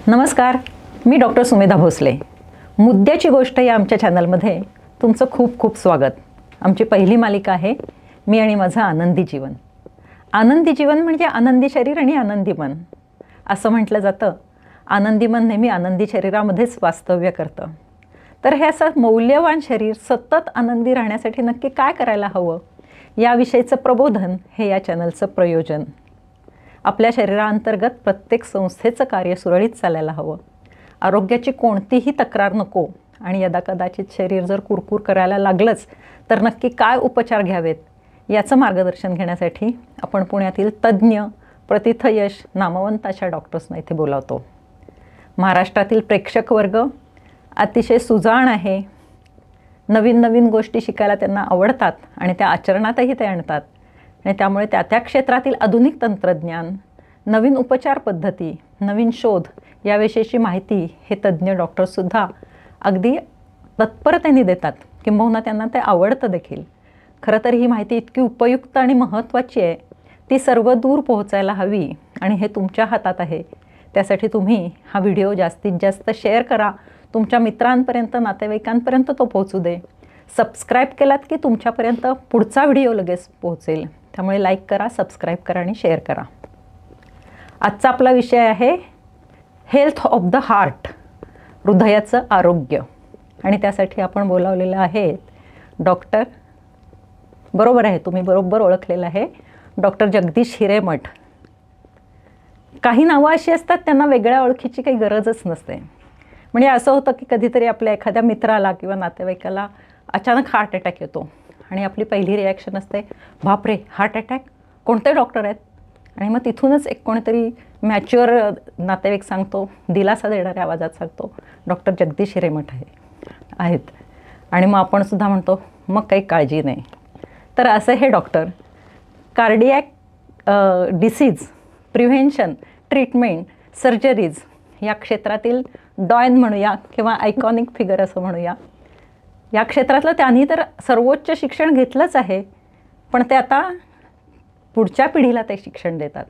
नमस्कार, मी डॉक्टर सुमेधा भोसले. मुद्द्याची गोष्ट या आमच्या चॅनलमध्ये तुमचं खूप खूप स्वागत. आमची पहिली मालिका आहे मी आणि माझं आनंदी जीवन. आनंदी जीवन म्हणजे आनंदी शरीर आणि आनंदी मन असं म्हटलं जातं. आनंदी मन नेहमी आनंदी शरीरामध्येच वास्तव्य करतं. तर हे असं मौल्यवान शरीर सतत आनंदी राहण्यासाठी नक्की काय करायला हवं याविषयीचं प्रबोधन हे या चॅनलचं प्रयोजन. आपल्या शरीराअंतर्गत प्रत्येक संस्थेचं कार्य सुरळीत चालायला हवं. आरोग्याची कोणतीही तक्रार नको आणि यदाकदाचित शरीर जर कुरकुर करायला लागलंच तर नक्की काय उपचार घ्यावेत याचं मार्गदर्शन घेण्यासाठी आपण पुण्यातील तज्ज्ञ प्रतिथयश नामवंत अशा डॉक्टर्सना इथे बोलावतो. महाराष्ट्रातील प्रेक्षक वर्ग अतिशय सुजाण आहे. नवीन नवीन गोष्टी शिकायला त्यांना आवडतात आणि त्या आचरणातही ते आणतात आणि त्यामुळे त्या क्षेत्रातील आधुनिक तंत्रज्ञान, नवीन उपचार पद्धती, नवीन शोध याविषयीची माहिती हे तज्ज्ञ डॉक्टर्ससुद्धा अगदी तत्परतेने देतात, किंबहुना त्यांना ते आवडतं देखील. खरं तर ही माहिती इतकी उपयुक्त आणि महत्त्वाची आहे, ती सर्व दूर पोहोचायला हवी आणि हे तुमच्या हातात आहे. त्यासाठी तुम्ही हा व्हिडिओ जास्तीत जास्त शेअर करा, तुमच्या मित्रांपर्यंत, नातेवाईकांपर्यंत तो पोहोचू दे. सबस्क्राईब केलात की तुमच्यापर्यंत पुढचा व्हिडिओ लगेच पोहोचेल. त्यामुळे लाईक करा, सबस्क्राईब करा आणि शेअर करा. आजचा आपला विषय आहे हेल्थ ऑफ द हार्ट, हृदयाचं आरोग्य. आणि त्यासाठी आपण बोलावलेलं आहे डॉक्टर, बरोबर आहे, तुम्ही बरोबर ओळखलेलं आहे, डॉक्टर जगदीश हिरेमठ. काही नावं अशी असतात त्यांना वेगळ्या ओळखीची काही गरजच नसते. म्हणजे असं होतं की कधीतरी आपल्या एखाद्या मित्राला किंवा नातेवाईकाला अचानक हार्ट अटॅक येतो आणि आपली पहिली रिॲक्शन असते, बापरे हार्ट अटॅक, कोणते डॉक्टर आहेत? आणि मग तिथूनच एक कोणीतरी मॅच्युअर नातेवाईक सांगतो, दिलासा देणाऱ्या आवाजात सांगतो, डॉक्टर जगदीश हिरेमठ आहेत. आणि मग आपण सुद्धा म्हणतो मग काही काळजी नाही. तर असं हे doctor cardiac disease prevention, treatment, surgeries या क्षेत्रातील डॉन म्हणूया किंवा आयकॉनिक फिगर असं म्हणूया. या क्षेत्रातलं त्यांनी तर सर्वोच्च शिक्षण घेतलंच आहे, पण ते आता पुढच्या पिढीला ते शिक्षण देतात.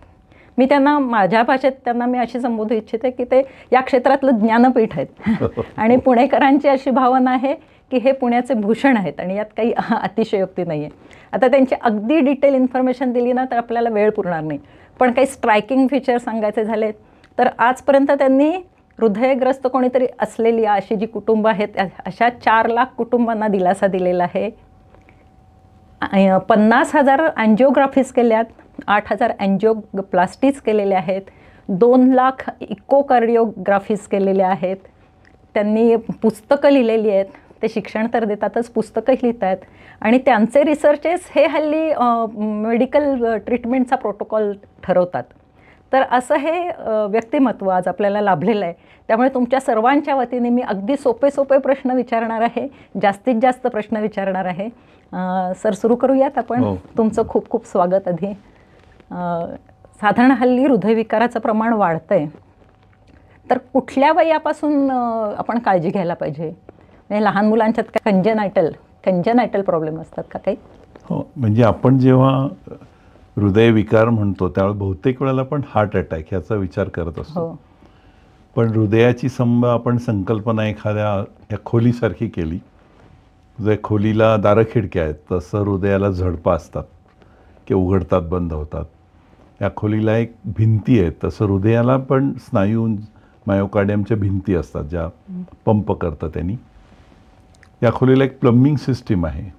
मी त्यांना माझ्या भाषेत त्यांना मी अशी संबोधू इच्छिते की ते या क्षेत्रातलं ज्ञानपीठ आहेत. आणि पुणेकरांची अशी भावना आहे की हे पुण्याचे भूषण आहेत आणि यात काही अतिशयोक्ती नाही आहे. आता त्यांची अगदी डिटेल इन्फॉर्मेशन दिली ना तर आपल्याला वेळ पुरणार नाही, पण काही स्ट्रायकिंग फीचर सांगायचे झाले तर आजपर्यंत त्यांनी हृदयग्रस्त कोणीतरी असलेली अशी जी कुटुंब आहेत अशा 4 लाख कुटुंबांना दिलासा दिलेला आहे. 50,000 अँजिओग्राफीज केल्यात, 8,000 अँजिओप्लास्टीज केलेल्या आहेत, 2 लाख इकोकार्डिओग्राफीज केलेल्या आहेत. त्यांनी पुस्तकं लिहिलेली आहेत, ते शिक्षण तर देतातच, पुस्तकं लिहित आहेत आणि त्यांचे रिसर्चेस हे हल्ली मेडिकल ट्रीटमेंटचा प्रोटोकॉल ठरवतात. तर असं हे व्यक्तिमत्व आज आपल्याला लाभलेलं आहे. त्यामुळे तुमच्या सर्वांच्या वतीने मी अगदी सोपे प्रश्न विचारणार आहे, जास्तीत जास्त प्रश्न विचारणार आहे. सर सुरू करूयात आपण. तुमचं खूप खूप स्वागत. आधी साधारण हल्ली हृदयविकाराचं प्रमाण वाढतं आहे, तर कुठल्या वयापासून आपण काळजी घ्यायला पाहिजे? म्हणजे लहान मुलांच्यात काय कंजेनायटल प्रॉब्लेम असतात का काही? हो, म्हणजे आपण जेव्हा हृदयविकार म्हणतो त्यावेळेस बहुतेक वेळेला आपण हार्ट अटॅक ह्याचा विचार करत असतो. पण हृदयाची आपण संकल्पना एखाद्या खोलीसारखी केली, जे खोलीला दारं खिडक्या आहेत तसं हृदयाला झडपा असतात की उघडतात बंद होतात. या खोलीला एक भिंती आहेत, तसं हृदयाला पण स्नायू मायोकार्डियमच्या भिंती असतात ज्या पंप करतात त्यांनी. या खोलीला एक प्लंबिंग सिस्टीम आहे,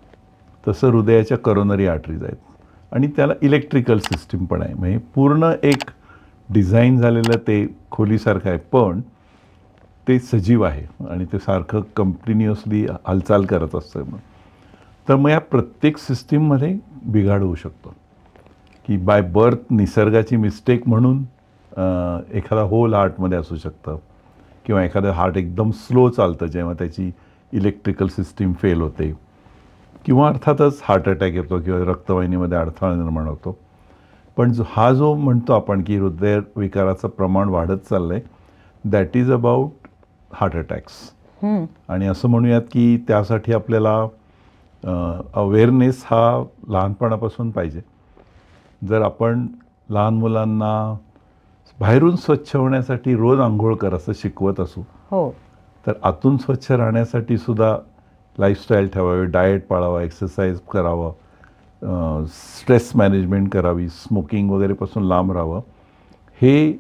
तसं हृदयाच्या करोनरी आर्टरीज आहेत आणि त्याला इलेक्ट्रिकल सिस्टीम पण आहे. म्हणजे पूर्ण एक डिझाईन झालेलं ते खोलीसारखं आहे, पण ते सजीव आहे आणि ते सारखं कंटिन्युअसली हालचाल करत असतं. तर मग या प्रत्येक सिस्टीममध्ये बिघाड होऊ शकतो की बाय बर्थ निसर्गाची मिस्टेक म्हणून एखादा होल हार्टमध्ये असू शकतं किंवा एखादं हार्ट एकदम स्लो चालतं जेव्हा त्याची इलेक्ट्रिकल सिस्टीम फेल होते, किंवा अर्थातच हार्ट अटॅक येतो किंवा रक्तवाहिनीमध्ये अडथळा निर्माण होतो. पण हा जो म्हणतो आपण की हृदयविकाराचं प्रमाण वाढत चाललं आहे, that is about heart attacks. आणि असं म्हणूयात की त्यासाठी आपल्याला अवेअरनेस हा लहानपणापासून पाहिजे. जर आपण लहान मुलांना बाहेरून स्वच्छ होण्यासाठी रोज आंघोळ कर असं शिकवत असू, हो, तर आतून स्वच्छ राहण्यासाठी सुद्धा लाईफस्टाईल ठेवावी, डाएट पाळावा, एक्सरसाइज करावं, स्ट्रेस मॅनेजमेंट करावी, स्मोकिंग वगैरेपासून लांब राहावं, हे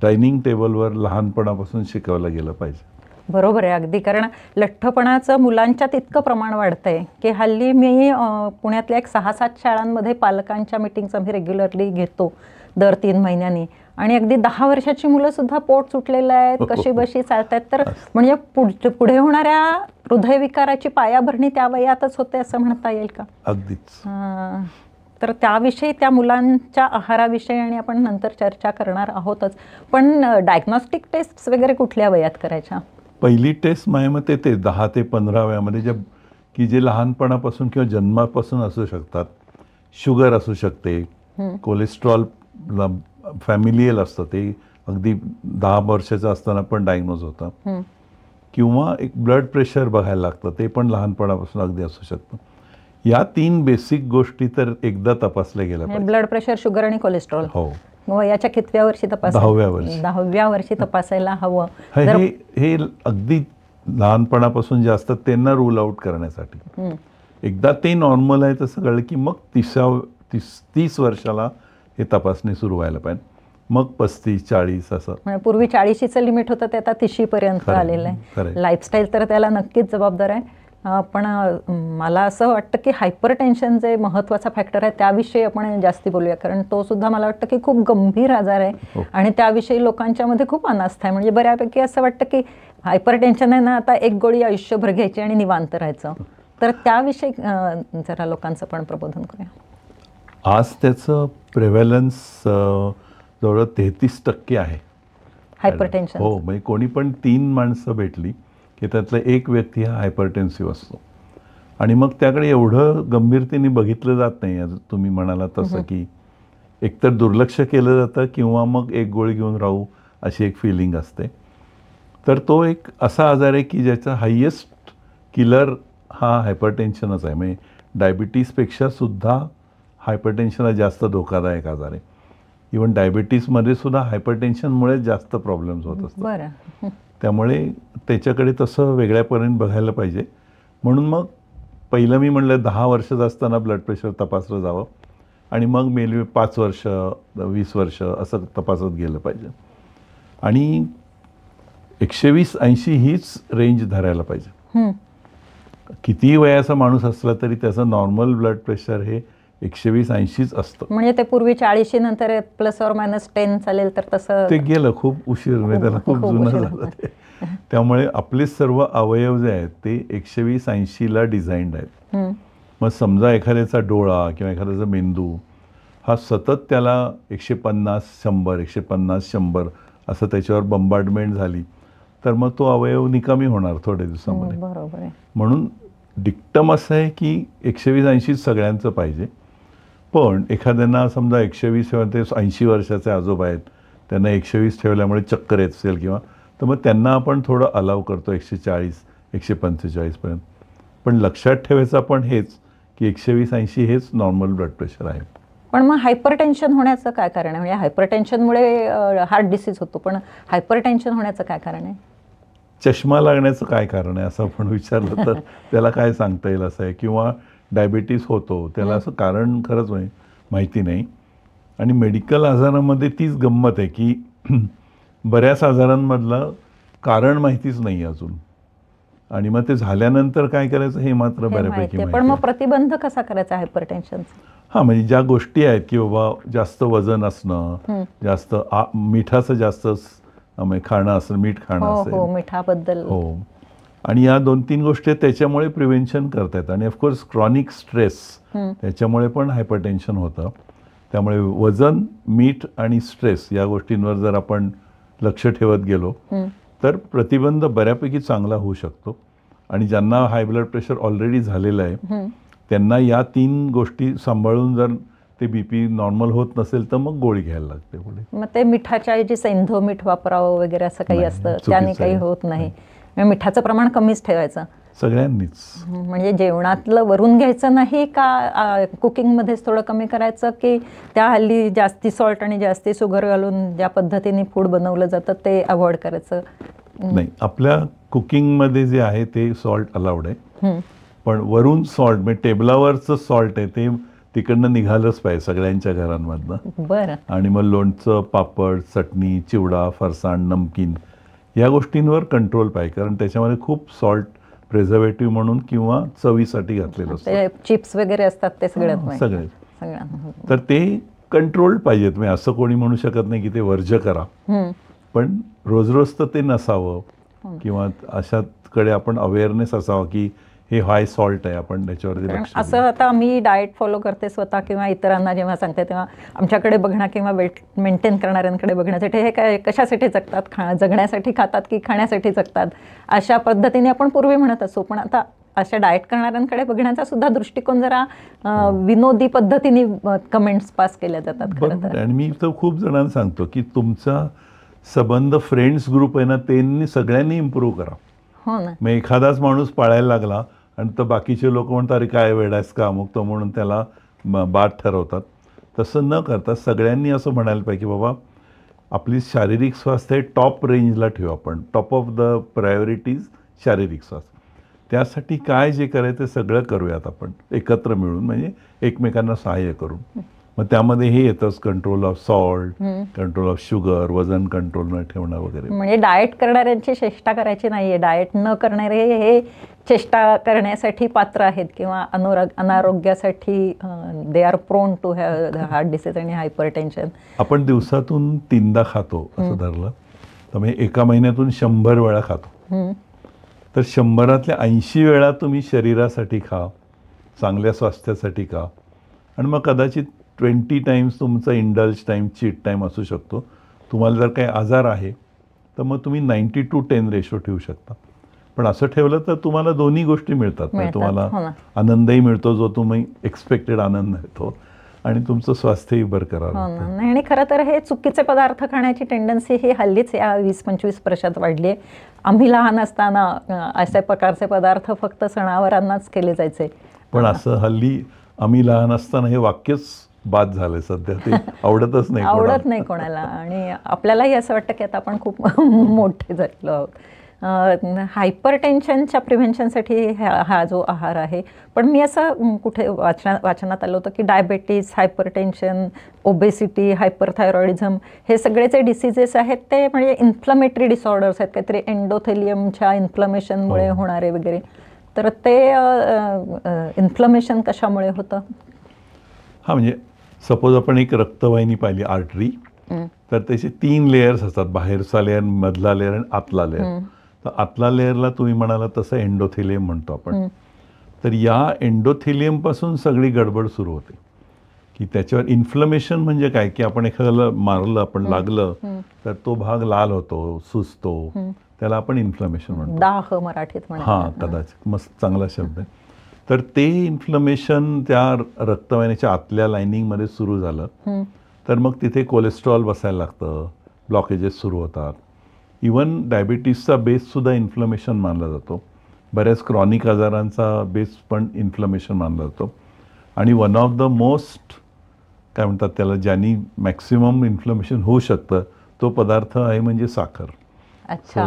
डायनिंग टेबलवर लहानपणापासून शिकवलं गेलं पाहिजे. बरोबर आहे अगदी. कारण लठ्ठपणाचं मुलांच्यात इतकं प्रमाण वाढतंय की हल्ली मी पुण्यातल्या एक 6-7 शाळांमध्ये पालकांच्या मिटिंग्स आम्ही रेग्युलरली घेतो दर 3 महिन्यांनी, आणि अगदी 10 वर्षाची मुलं सुद्धा पोट सुटलेलं आहेत, कशी बशी चालतात. तर म्हणजे पुढे होणाऱ्या हृदयविकाराची पायाभरणी त्या वयातच होते असं म्हणता येईल का? अगदीच. तर त्याविषयी, त्या मुलांच्या आहाराविषयी आणि आपण नंतर चर्चा करणार आहोतच. पण डायग्नॉस्टिक टेस्ट वगैरे कुठल्या वयात करायच्या? पहिली टेस्ट माझ्या मते ते 10 ते 15 वयामध्ये, जे लहानपणापासून किंवा जन्मापासून असू शकतात. शुगर असू शकते, कोलेस्ट्रॉल फॅमिलियल असतं, ते अगदी 10 वर्षाचं असताना पण डायग्नोज होतं, किंवा एक ब्लड प्रेशर बघायला लागतं, ते पण लहानपणापासून अगदी असू शकतं. या 3 बेसिक गोष्टी तर एकदा तपासल्या गेल्या पाहिजे. ब्लड प्रेशर, शुगर आणि कोलेस्ट्रॉल. हो. वयाच्या कितव्या वर्षी तपासायला? 10व्या वर्षी. 10व्या वर्षी तपासायला हवं. हे अगदी लहानपणापासून जे असतात त्यांना रूल आउट करण्यासाठी. एकदा ते नॉर्मल आहे तसं कळलं की मग 30 वर्षाला हे तपासणी सुरू व्हायला पाहिजे. मग 35-40 असं. पूर्वी 40चं लिमिट होतं, ते आता 30 पर्यंत आलेलं आहे. लाईफस्टाईल तर त्याला नक्कीच जबाबदार आहे. पण मला असं वाटतं की हायपर टेन्शन जे महत्त्वाचा फॅक्टर आहे त्याविषयी आपण जास्ती बोलूया, कारण तो सुद्धा मला वाटतं की खूप गंभीर आजार आहे आणि त्याविषयी लोकांच्यामध्ये खूप अनास्था आहे. म्हणजे बऱ्यापैकी असं वाटतं की हायपर टेन्शन आहे ना, आता एक गोळी आयुष्यभर घ्यायची आणि निवांत राहायचं. तर त्याविषयी जरा लोकांचं पण प्रबोधन करूया. आज त्याचं प्रेव्हलन्स जवळ 33% आहे हायपर टेन्शन. हो, म्हणजे कोणी पण 3 माणसं भेटली की त्यातला एक व्यक्ती हा हायपरटेन्सिव्ह असतो, आणि मग त्याकडे एवढं गंभीरतेने बघितलं जात नाही. तुम्ही म्हणाला तसं की एकतर दुर्लक्ष केलं जातं किंवा मग एक गोळी घेऊन राहू अशी एक फिलिंग असते. तर तो एक असा आजार आहे की ज्याचा हायेस्ट किलर हा हायपरटेन्शनच आहे. म्हणजे डायबिटीसपेक्षा सुद्धा हायपरटेन्शन हा जास्त धोकादायक आजार आहे. इव्हन डायबिटीसमध्ये सुद्धा हायपरटेन्शनमुळे जास्त प्रॉब्लेम्स होत असतात. बरं. त्यामुळे त्याच्याकडे तसं वेगळ्यापर्यंत बघायला पाहिजे. म्हणून मग पहिलं मी म्हणलं 10 वर्षाचं असताना ब्लड प्रेशर तपासलं जावं, आणि मग मेली 5 वर्ष 20 वर्ष असं तपासत गेलं पाहिजे. आणि 120-80 हीच रेंज धरायला पाहिजे. कितीही वयाचा माणूस असला तरी त्याचं नॉर्मल ब्लड प्रेशर हे 120-80च असतं. म्हणजे ते पूर्वी 40 नंतर ±10 चालेल, तर तसं ते गेलं खूप उशीर, म्हणजे त्याला खूप जुनं झालं ते. त्यामुळे आपले सर्व अवयव जे आहेत ते 120-80ला डिझाईन्ड आहेत. मग समजा एखाद्याचा डोळा किंवा एखाद्याचा मेंदू हा सतत त्याला 150-100 150-100 असं त्याच्यावर बंबार्डमेंट झाली तर मग तो अवयव निकामी होणार थोड्या दिवसामध्ये. बरोबर आहे. म्हणून डिक्टम असं आहे की 120-80 सगळ्यांचं पाहिजे. पण एखाद्यांना समजा 120 ते 80 वर्षाचे आजोबा आहेत, त्यांना 120 ठेवल्यामुळे चक्कर येत असेल किंवा, तर मग त्यांना आपण थोडं अलाव करतो 140-145 पर्यंत. पण लक्षात ठेवायचं आपण हेच की 120-80 हेच नॉर्मल ब्लड प्रेशर आहे. पण मग हायपरटेन्शन होण्याचं काय कारण आहे? म्हणजे हायपरटेन्शनमुळे हार्ट डिसीज होतो, पण हायपरटेन्शन होण्याचं काय कारण आहे? चष्मा लागण्याचं काय कारण आहे असं आपण विचारलं तर त्याला काय सांगता येईल असं आहे. किंवा डायबिटीस होतो, त्याला असं कारण खरंच माहिती नाही. आणि मेडिकल आजारामध्ये तीच गंमत आहे की बऱ्याच आजारांमधलं कारण माहितीच नाही अजून, आणि मग ते झाल्यानंतर काय करायचं हे मात्र बऱ्यापैकी माहिती. पण मग प्रतिबंध कसा करायचा हायपरटेन्शनचा? हां, म्हणजे ज्या गोष्टी आहेत की बाबा जास्त वजन असणं, जास्त मिठाचं जास्त खाणं असेल, मीठ खाणं असेल, मिठाबद्दल हो, आणि या 2-3 गोष्टी त्याच्यामुळे प्रिव्हेन्शन करता. आणि ऑफकोर्स क्रॉनिक स्ट्रेस त्याच्यामुळे पण हायपरटेन्शन होतं. त्यामुळे वजन, मीठ आणि स्ट्रेस या गोष्टींवर जर आपण लक्ष ठेवत गेलो तर प्रतिबंध बऱ्यापैकी चांगला होऊ शकतो. आणि ज्यांना हाय ब्लड प्रेशर ऑलरेडी झालेलं आहे त्यांना या 3 गोष्टी सांभाळून जर ते BP नॉर्मल होत नसेल तर मग गोळी घ्यायला लागते पुढे. मग ते मिठाच्या ऐवजी सैंधव मीठ वापरावं वगैरे असं काही असतं, त्याने काही होत नाही. म्हणजे मिठाचं प्रमाण कमीच ठेवायचं सगळ्यांनीच. म्हणजे जेवणातलं वरून घ्यायचं नाही का, कुकिंगमध्येच थोडं कमी करायचं, की त्या हल्ली जास्ती सॉल्ट आणि जास्ती शुगर घालून ज्या पद्धतीने फूड बनवलं जातं ते अवॉइड करायचं? नाही, आपल्या कुकिंगमध्ये जे आहे ते सॉल्ट अलाउड आहे, पण वरून सॉल्ट म्हणजे टेबलावरचं सॉल्ट आहे ते तिकडनं निघालंच पाहिजे सगळ्यांच्या घरांमधनं. बरं. आणि मग लोणचं, पापड, चटणी, चिवडा, फरसाण, नमकीन या गोष्टींवर कंट्रोल पाहिजे, कारण त्याच्यामध्ये खूप सॉल्ट प्रिझर्वेटिव्ह म्हणून किंवा चवीसाठी घातलेलं असतं. चिप्स वगैरे असतात ते सगळे. सगळ्यांना तर ते कंट्रोल्ड पाहिजेत. म्हणजे असं कोणी म्हणू शकत नाही की ते वर्ज्य करा, पण रोज रोज तर ते नसावं, किंवा अशाकडे आपण अवेअरनेस असावा की हे हाय सॉल्ट आहे, आपण त्याच्यावरती लक्ष असं. देऊ. आता मी डाएट फॉलो करते स्वतः किंवा इतरांना जेव्हा सांगते तेव्हा आमच्याकडे बघणं किंवा वेट मेंटेन करणाऱ्यांकडे बघण्यासाठी हे काय कशासाठी जगतात, जगण्यासाठी खातात की खाण्यासाठी जगतात, अशा पद्धतीने आपण पूर्वी म्हणत असू. पण आता अशा डाएट करणाऱ्यांकडे बघण्याचा सुद्धा दृष्टिकोन जरा विनोदी पद्धतीने कमेंट्स पास केल्या जातात खरं तर. आणि मी तर खूप जणांना सांगतो की तुमचा संबंध फ्रेंड्स ग्रुप आहे ना, त्यांनी सगळ्यांनी इम्प्रूव्ह करा. हो ना. मग एखादाच माणूस पाळायला लागला आणि तर बाकीचे लोक म्हणतात अरे काय वेडायस का अमुक तो, म्हणून त्याला बाद ठरवतात. तसं न करता सगळ्यांनी असं म्हणायला पाहिजे की बाबा आपली शारीरिक स्वास्थ्य हे टॉप रेंजला ठेवू आपण, टॉप ऑफ द प्रायोरिटीज शारीरिक स्वास्थ्य. त्यासाठी काय जे करायचं ते सगळं करूयात आपण एकत्र मिळून, म्हणजे एकमेकांना सहाय्य करून. मग त्यामध्ये हे येतंच control of salt, control of sugar, वजन कंट्रोल न ठेवणं वगैरे. म्हणजे डाएट करणाऱ्यांची चेष्टा करायची नाहीये, डाएट न करणारे हे चेष्टा करण्यासाठी पात्र आहेत किंवा अनारोग्यासाठी they are prone to heart disease आणि हायपरटेन्शन. आपण दिवसातून 3दा खातो असं धरलं तर म्हणजे एका महिन्यातून 100 वेळा खातो. तर 100रातल्या 80 वेळा तुम्ही शरीरासाठी खा, चांगल्या स्वास्थ्यासाठी खा, आणि मग कदाचित 20 टाइम्स तुमचा इंडल्ज टाईम, चीट टाईम असू शकतो. तुम्हाला जर काही आजार आहे तर मग तुम्ही 90:10 रेशो ठेवू शकता. पण असं ठेवलं तर तुम्हाला दोन्ही गोष्टी मिळतात. तुम्हाला आनंदही मिळतो, जो तुम्ही एक्सपेक्टेड आनंद मिळतो, आणि तुमचं स्वास्थ्यही बरकरार राहतं. आणि खरं तर हे चुकीचे पदार्थ खाण्याची टेंडन्सी ही हल्लीच या 20-25 वर्षात वाढली आहे. आम्ही लहान असताना अशा प्रकारचे पदार्थ फक्त सणावारांनाच केले जायचे. पण असं हल्ली आम्ही लहान असताना हे वाक्यच बाद झालंय सध्या, ते आवडतच नाही कोणाला. आणि आपल्यालाही असं वाटतं की आता आपण खूप मोठे झालेलो आहोत. हायपरटेन्शनच्या प्रिव्हेन्शनसाठी हा जो आहार आहे, पण मी असं कुठे वाचनात आलं होतं की डायबेटीस, हायपरटेन्शन, ओबेसिटी, हायपरथायरॉइडिझम हे सगळे जे डिसीजेस आहेत ते म्हणजे इन्फ्लमेटरी डिसऑर्डर्स आहेत, काहीतरी एंडोथेलियमच्या इन्फ्लमेशनमुळे होणारे वगैरे. तर ते इन्फ्लमेशन कशामुळे होतं? हा, म्हणजे सपोज आपण एक रक्तवाहिनी पाहिली, आर्टरी, तर त्याचे 3 लेयर्स असतात, बाहेरचा लेअर, मधला लेअर आणि आतला लेअर. तर आतला लेअरला तुम्ही म्हणाला तसं एंडोथेलियम म्हणतो आपण. तर या एंडोथेलियमपासून सगळी गडबड सुरू होते, की त्याच्यावर इन्फ्लमेशन म्हणजे काय, की आपण एखाद्याला मारलं, आपण लागलं तर तो भाग लाल होतो, सुजतो, त्याला आपण इन्फ्लमेशन म्हणतो. दाह मराठीत हां, कदाचित मस्त चांगला शब्द आहे. तर ते इन्फ्लमेशन त्या रक्तवाहिनीच्या आतल्या लायनिंगमध्ये सुरू झालं तर मग तिथे कोलेस्ट्रॉल बसायला लागतं, ब्लॉकेजेस सुरू होतात. इवन डायबिटीसचा बेससुद्धा इन्फ्लमेशन मानला जातो. बऱ्याच क्रॉनिक आजारांचा बेस पण इन्फ्लमेशन मानला जातो. आणि वन ऑफ द मोस्ट काय म्हणतात त्याला, ज्यांनी मॅक्सिमम इन्फ्लमेशन होऊ शकतं तो पदार्थ आहे म्हणजे साखर. अच्छा,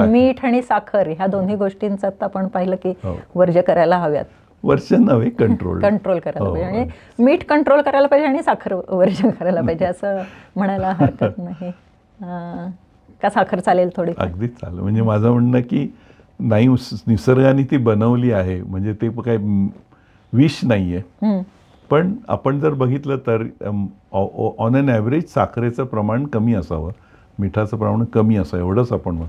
मीठ आणि साखर ह्या दोन्ही गोष्टींचं आता आपण पाहिलं की वर्ज्य करायला हव्यात. वर्ष नव्हे, कंट्रोल करायला पाहिजे. आणि मीठ कंट्रोल करायला पाहिजे आणि साखर वर्ज्य करायला पाहिजे असं म्हणायला हरकत नाही का? साखर चालेल थोडी? अगदीच चालेल. म्हणजे माझं म्हणणं की नाही, निसर्गाने ती बनवली आहे, म्हणजे ते काही विष नाही आहे. पण आपण जर बघितलं तर ऑन एन ॲव्हरेज साखरेचं प्रमाण कमी असावं, मिठाचं प्रमाण कमी असावं, एवढंच आपण.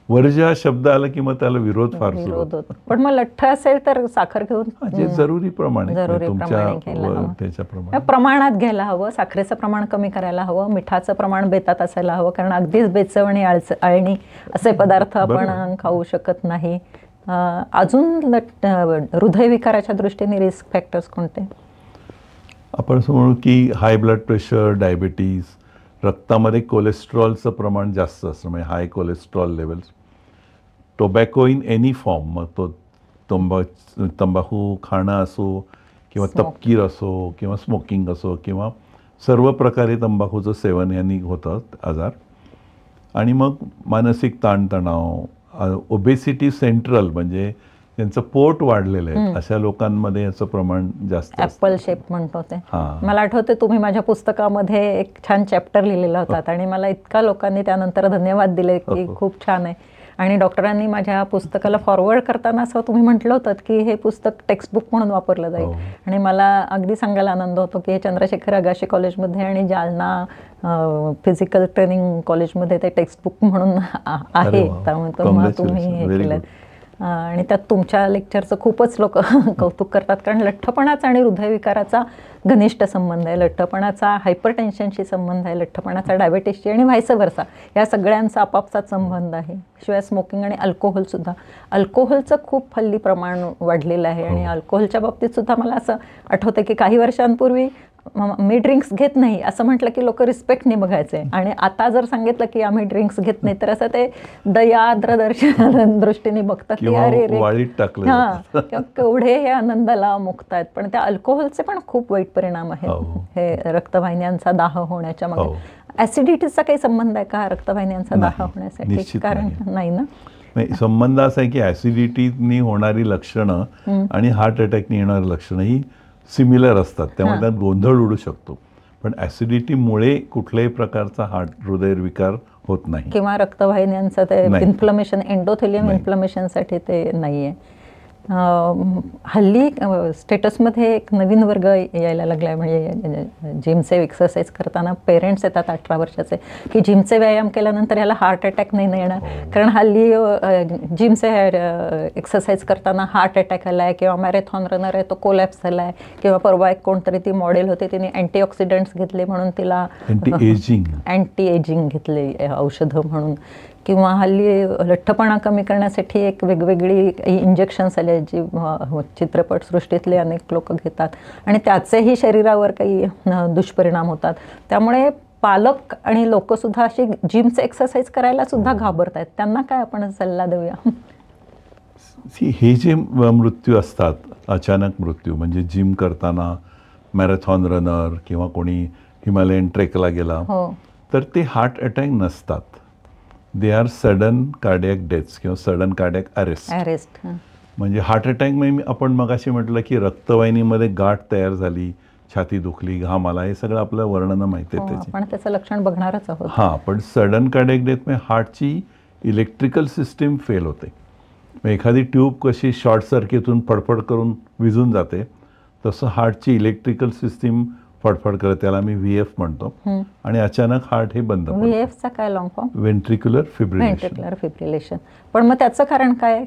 वर्ज्य हा शब्द आला की मग त्याला विरोध फार होतो. पण मग लठ्ठ असेल तर साखर घेऊन जे जरुरी प्रमाणे तुमच्या प्रमाणात घ्यायला हवं. साखरेचं प्रमाण कमी करायला हवं, मिठाचं प्रमाण बेतात असायला हवं, कारण अगदीच बेचव आणि अळणी असे पदार्थ आपण खाऊ शकत नाही. अजून हृदयविकाराच्या दृष्टीने रिस्क फॅक्टर्स कोणते? आपण असं म्हणू की हाय ब्लड प्रेशर, डायबिटीज, रक्तामध्ये कोलेस्ट्रॉलचं प्रमाण जास्त असतं, म्हणजे high cholesterol levels. Tobacco in any form, मग तो तंबाखू खाणं असो किंवा तपकीर असो किंवा स्मोकिंग असो किंवा सर्व प्रकारे तंबाखूचं सेवन यांनी होतं आजार. आणि मग मानसिक ताणतणाव, ओबेसिटी सेंट्रल म्हणजे त्यांचं पोट वाढलेलं आहे अशा लोकांमध्ये याचं प्रमाण जास्त. ॲपल शेप म्हणतो ते. मला आठवते तुम्ही माझ्या पुस्तकामध्ये एक छान चॅप्टर लिहिलेला होता आणि मला इतका लोकांनी त्यानंतर धन्यवाद दिले की खूप छान आहे. आणि डॉक्टरांनी माझ्या पुस्तकाला फॉरवर्ड करताना असं तुम्ही म्हटलं होतं की हे पुस्तक टेक्स्टबुक म्हणून वापरलं जाईल. आणि मला अगदी सांगायला आनंद होतो की हे चंद्रशेखर अगाशी कॉलेजमध्ये आणि जालना फिजिकल ट्रेनिंग कॉलेजमध्ये ते टेक्स्टबुक म्हणून आहे. त्यामुळे तुम्ही हे केलं. आणि त्यात तुमच्या लेक्चरचं खूपच लोक कौतुक करतात, कारण लठ्ठपणाचा आणि हृदयविकाराचा घनिष्ठ संबंध आहे. लठ्ठपणाचा हायपरटेन्शनशी संबंध आहे, लठ्ठपणाचा डायबेटिसशी आणि व्हायस वर्सा या सगळ्यांचा आपापसात संबंध आहे. शिवाय स्मोकिंग आणि अल्कोहोलसुद्धा. अल्कोहोलचं खूप हल्ली प्रमाण वाढलेलं आहे. आणि अल्कोहोलच्या बाबतीत सुद्धा मला असं आठवतं की काही वर्षांपूर्वी मी ड्रिंक्स घेत नाही असं म्हटलं की लोक रिस्पेक्टने बघायचे. आणि आता जर सांगितलं की आम्ही ड्रिंक्स घेत नाही तर असं ते दयाद्र दृष्टीने बघतात की अरे रे हां केवढे हे आनंदाला मुक्त आहेत. पण त्या अल्कोहोलचे पण खूप वाईट परिणाम आहेत. हे रक्तवाहिन्यांचा दाह होण्याच्या मागे. ऍसिडिटीचा काही संबंध आहे का रक्तवाहिन्यांचा दाह होण्यासाठी? कारण नाही ना. संबंध असा आहे की ऍसिडिटीनी होणारी लक्षणं आणि हार्ट अटॅकनी येणारी लक्षणं ही सिमिलर असतात, त्यामुळे त्यात गोंधळ उडू शकतो. पण ऍसिडिटीमुळे कुठल्याही प्रकारचा हृदयविकार होत नाही किंवा रक्तवाहिन्यांचं ते इन्फ्लमेशन एंडोथेलियम इन्फ्लमेशनसाठी ते नाही आहे. हल्ली स्टेटसमध्ये एक नवीन वर्ग यायला लागला आहे. म्हणजे जिमचे एक्सरसाइज करताना पेरेंट्स येतात 18 वर्षाचे की जिमचे व्यायाम केल्यानंतर याला हार्ट अटॅक नाही येणार. कारण हल्ली जिमचे एक्सरसाइज करताना हार्ट अटॅक आला आहे किंवा मॅरेथॉन रनर आहे तो कोलॅप्स झाला आहे किंवा परवा एक कोणतरी ती मॉडेल होती तिने अँटीऑक्सिडंट्स घेतले म्हणून तिला अँटी एजिंग घेतले औषधं म्हणून. किंवा हल्ली लठ्ठपणा कमी करण्यासाठी एक वेगवेगळी इंजेक्शन्स आले जी चित्रपटसृष्टीतले अनेक लोक घेतात आणि त्याचेही शरीरावर काही दुष्परिणाम होतात. त्यामुळे पालक आणि लोकसुद्धा अशी जिमचे एक्सरसाइज करायला सुद्धा घाबरत आहेत. त्यांना काय आपण सल्ला देऊया? हे जे मृत्यू असतात अचानक मृत्यू म्हणजे जिम करताना मॅरेथॉन रनर किंवा कोणी हिमालयन ट्रेकला गेला तर ते हार्ट अटॅक नसतात. They are sudden cardiac deaths किंवा सडन कार्डियक अरेस्ट. म्हणजे हार्ट अटॅक म्हणजे आपण मगाशी म्हटलं की रक्तवाहिनीमध्ये गाठ तयार झाली, छाती दुखली, घाम आला, हे सगळं आपलं वर्णन माहिती आहे त्याची. आपण त्याचं लक्षण बघणारच आहोत. हां, पण सडन कार्डियक डेथ म्हणजे हार्टची इलेक्ट्रिकल सिस्टीम फेल होते. एखादी ट्यूब कशी शॉर्ट सर्किटून फडफड करून विझून जाते तसं हार्टची इलेक्ट्रिकल सिस्टीम फडफड करत, त्याला मी VF म्हणतो. आणि अचानक हार्ट हे बंद. VFचा काय लॉंग फॉर्म? Ventricular fibrillation. पण मग त्याचं कारण काय?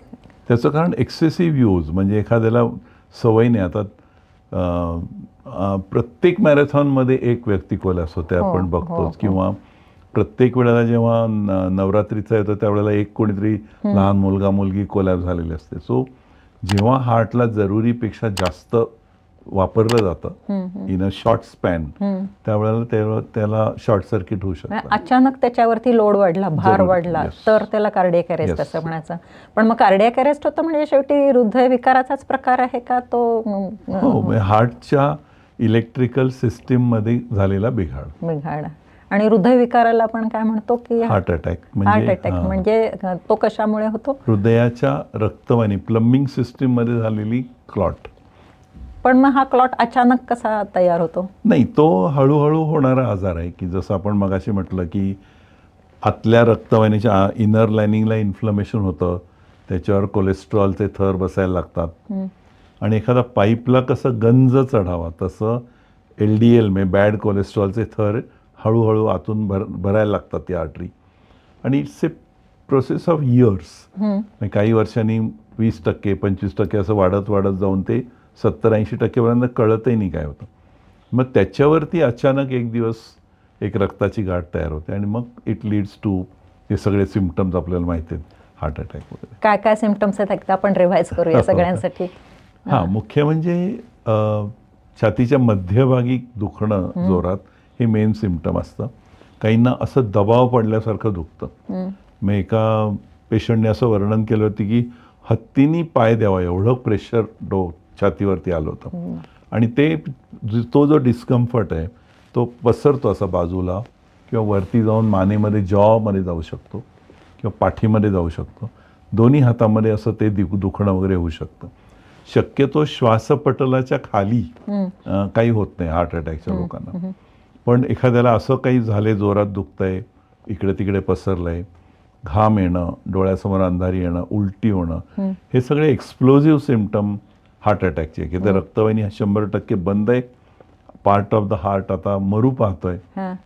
त्याचं कारण एक्सेसिव्ह यूज. म्हणजे एखाद्याला सवय नाही. आता प्रत्येक मॅरेथॉनमध्ये एक व्यक्ती कोलॅप्स होते आपण बघतोच. किंवा प्रत्येक वेळेला जेव्हा नवरात्रीचा येतो त्यावेळेला एक कोणीतरी लहान मुलगा मुलगी कोलॅप्स झालेली असते. सो जेव्हा हार्टला जरुरीपेक्षा जास्त वापरलं जातं इन अ शॉर्ट स्पॅन त्यावेळेला त्याला शॉर्ट सर्किट होऊ शकतं. अचानक त्याच्यावरती लोड वाढला, भार वाढला तर त्याला कार्डियक अरेस्ट असं म्हणायचं. पण मग कार्डियक अरेस्ट होतं म्हणजे शेवटी हृदयविकाराचाच प्रकार आहे का तो? हो, हार्टच्या इलेक्ट्रिकल सिस्टीम मध्ये झालेला बिघाड. आणि हृदयविकाराला आपण काय म्हणतो की हार्ट अटॅक. म्हणजे तो कशामुळे होतो? हृदयाच्या रक्तवाहिनी प्लंबिंग सिस्टीम मध्ये झालेली क्लॉट. पण मग हा क्लॉट अचानक कसा तयार होतो? नाही, तो हळूहळू होणारा आजार आहे की जसं आपण मगाशी म्हटलं की आतल्या रक्तवाहिनीच्या इनर लाइनिंगला इन्फ्लमेशन होतं, त्याच्यावर कोलेस्ट्रॉलचे थर बसायला लागतात. आणि एखादा पाईपला कसं गंज चढावा तसं LDL म्हणजे बॅड कोलेस्ट्रॉलचे थर हळूहळू आतून भरायला लागतात ती आर्टरी. आणि it's a process of years. काही वर्षांनी 20% 25% असं वाढत वाढत जाऊन ते 70-80% पर्यंत कळतही नाही काय होतं. मग त्याच्यावरती अचानक एक दिवस एक रक्ताची गाठ तयार होते आणि मग इट लीड्स टू हे सगळे सिम्पटम्स आपल्याला माहिती आहेत, हार्ट अटॅक वगैरे. काय काय सिम्पटम्स आहेत आपण रिवाइज करूया सगळ्यांसाठी. हां, मुख्य म्हणजे छातीच्या मध्यभागी दुखणं जोरात हे मेन सिम्पटम असतं. काहींना असं दबाव पडल्यासारखं दुखतं. मग एका पेशंटने असं वर्णन केलं होतं की हत्तीनी पाय द्यावा एवढं प्रेशर छातीवरती आलं होतं. आणि तो जो डिस्कम्फर्ट आहे तो पसरतो असा बाजूला किंवा वरती जाऊन मानेमध्ये जॉमध्ये जाऊ शकतो किंवा पाठीमध्ये जाऊ शकतो. दोन्ही हातामध्ये असं ते दुखणं वगैरे होऊ शकतं. शक्यतो श्वासपटलाच्या खाली काही होत नाही हार्ट अटॅकच्या लोकांना. पण एखाद्याला असं काही झाले, जोरात दुखतंय, इकडे तिकडे पसरलंय, घाम येणं, डोळ्यासमोर अंधारी येणं, उलटी होणं, हे सगळे एक्सप्लोजिव्ह सिम्पटम हार्ट अटॅकचे की ते रक्तवाहिनी 100% बंद आहे, पार्ट ऑफ द हार्ट आता मरू पाहतोय,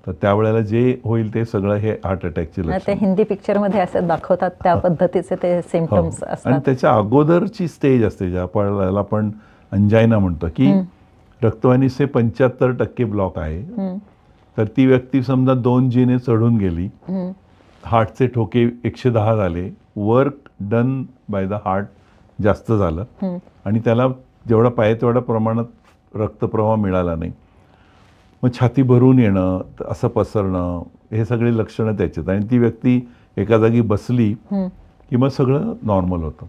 तर त्यावेळेला जे होईल ते सगळं हे हार्ट अटॅकचे लक्षण. ते हिंदी पिक्चर मध्ये असं दाखवतात त्या पद्धतीचे ते सिम्पटम्स असतात. आणि त्याच्या अगोदरची स्टेज असते ज्याला आपण अंजायना म्हणतो की रक्तवाहिनीचे 75% ब्लॉक आहे. तर ती व्यक्ती समजा 2 जीने चढून गेली, हार्टचे ठोके 110 झाले, work done by the heart जास्त झालं आणि त्याला जेवढा पाहिजे तेवढ्या प्रमाणात रक्तप्रवाह मिळाला नाही, मग छाती भरून येणं, असं पसरणं, हे सगळे लक्षणं त्याच्यात. आणि ती व्यक्ती एका जागी बसली की मग सगळं नॉर्मल होतं.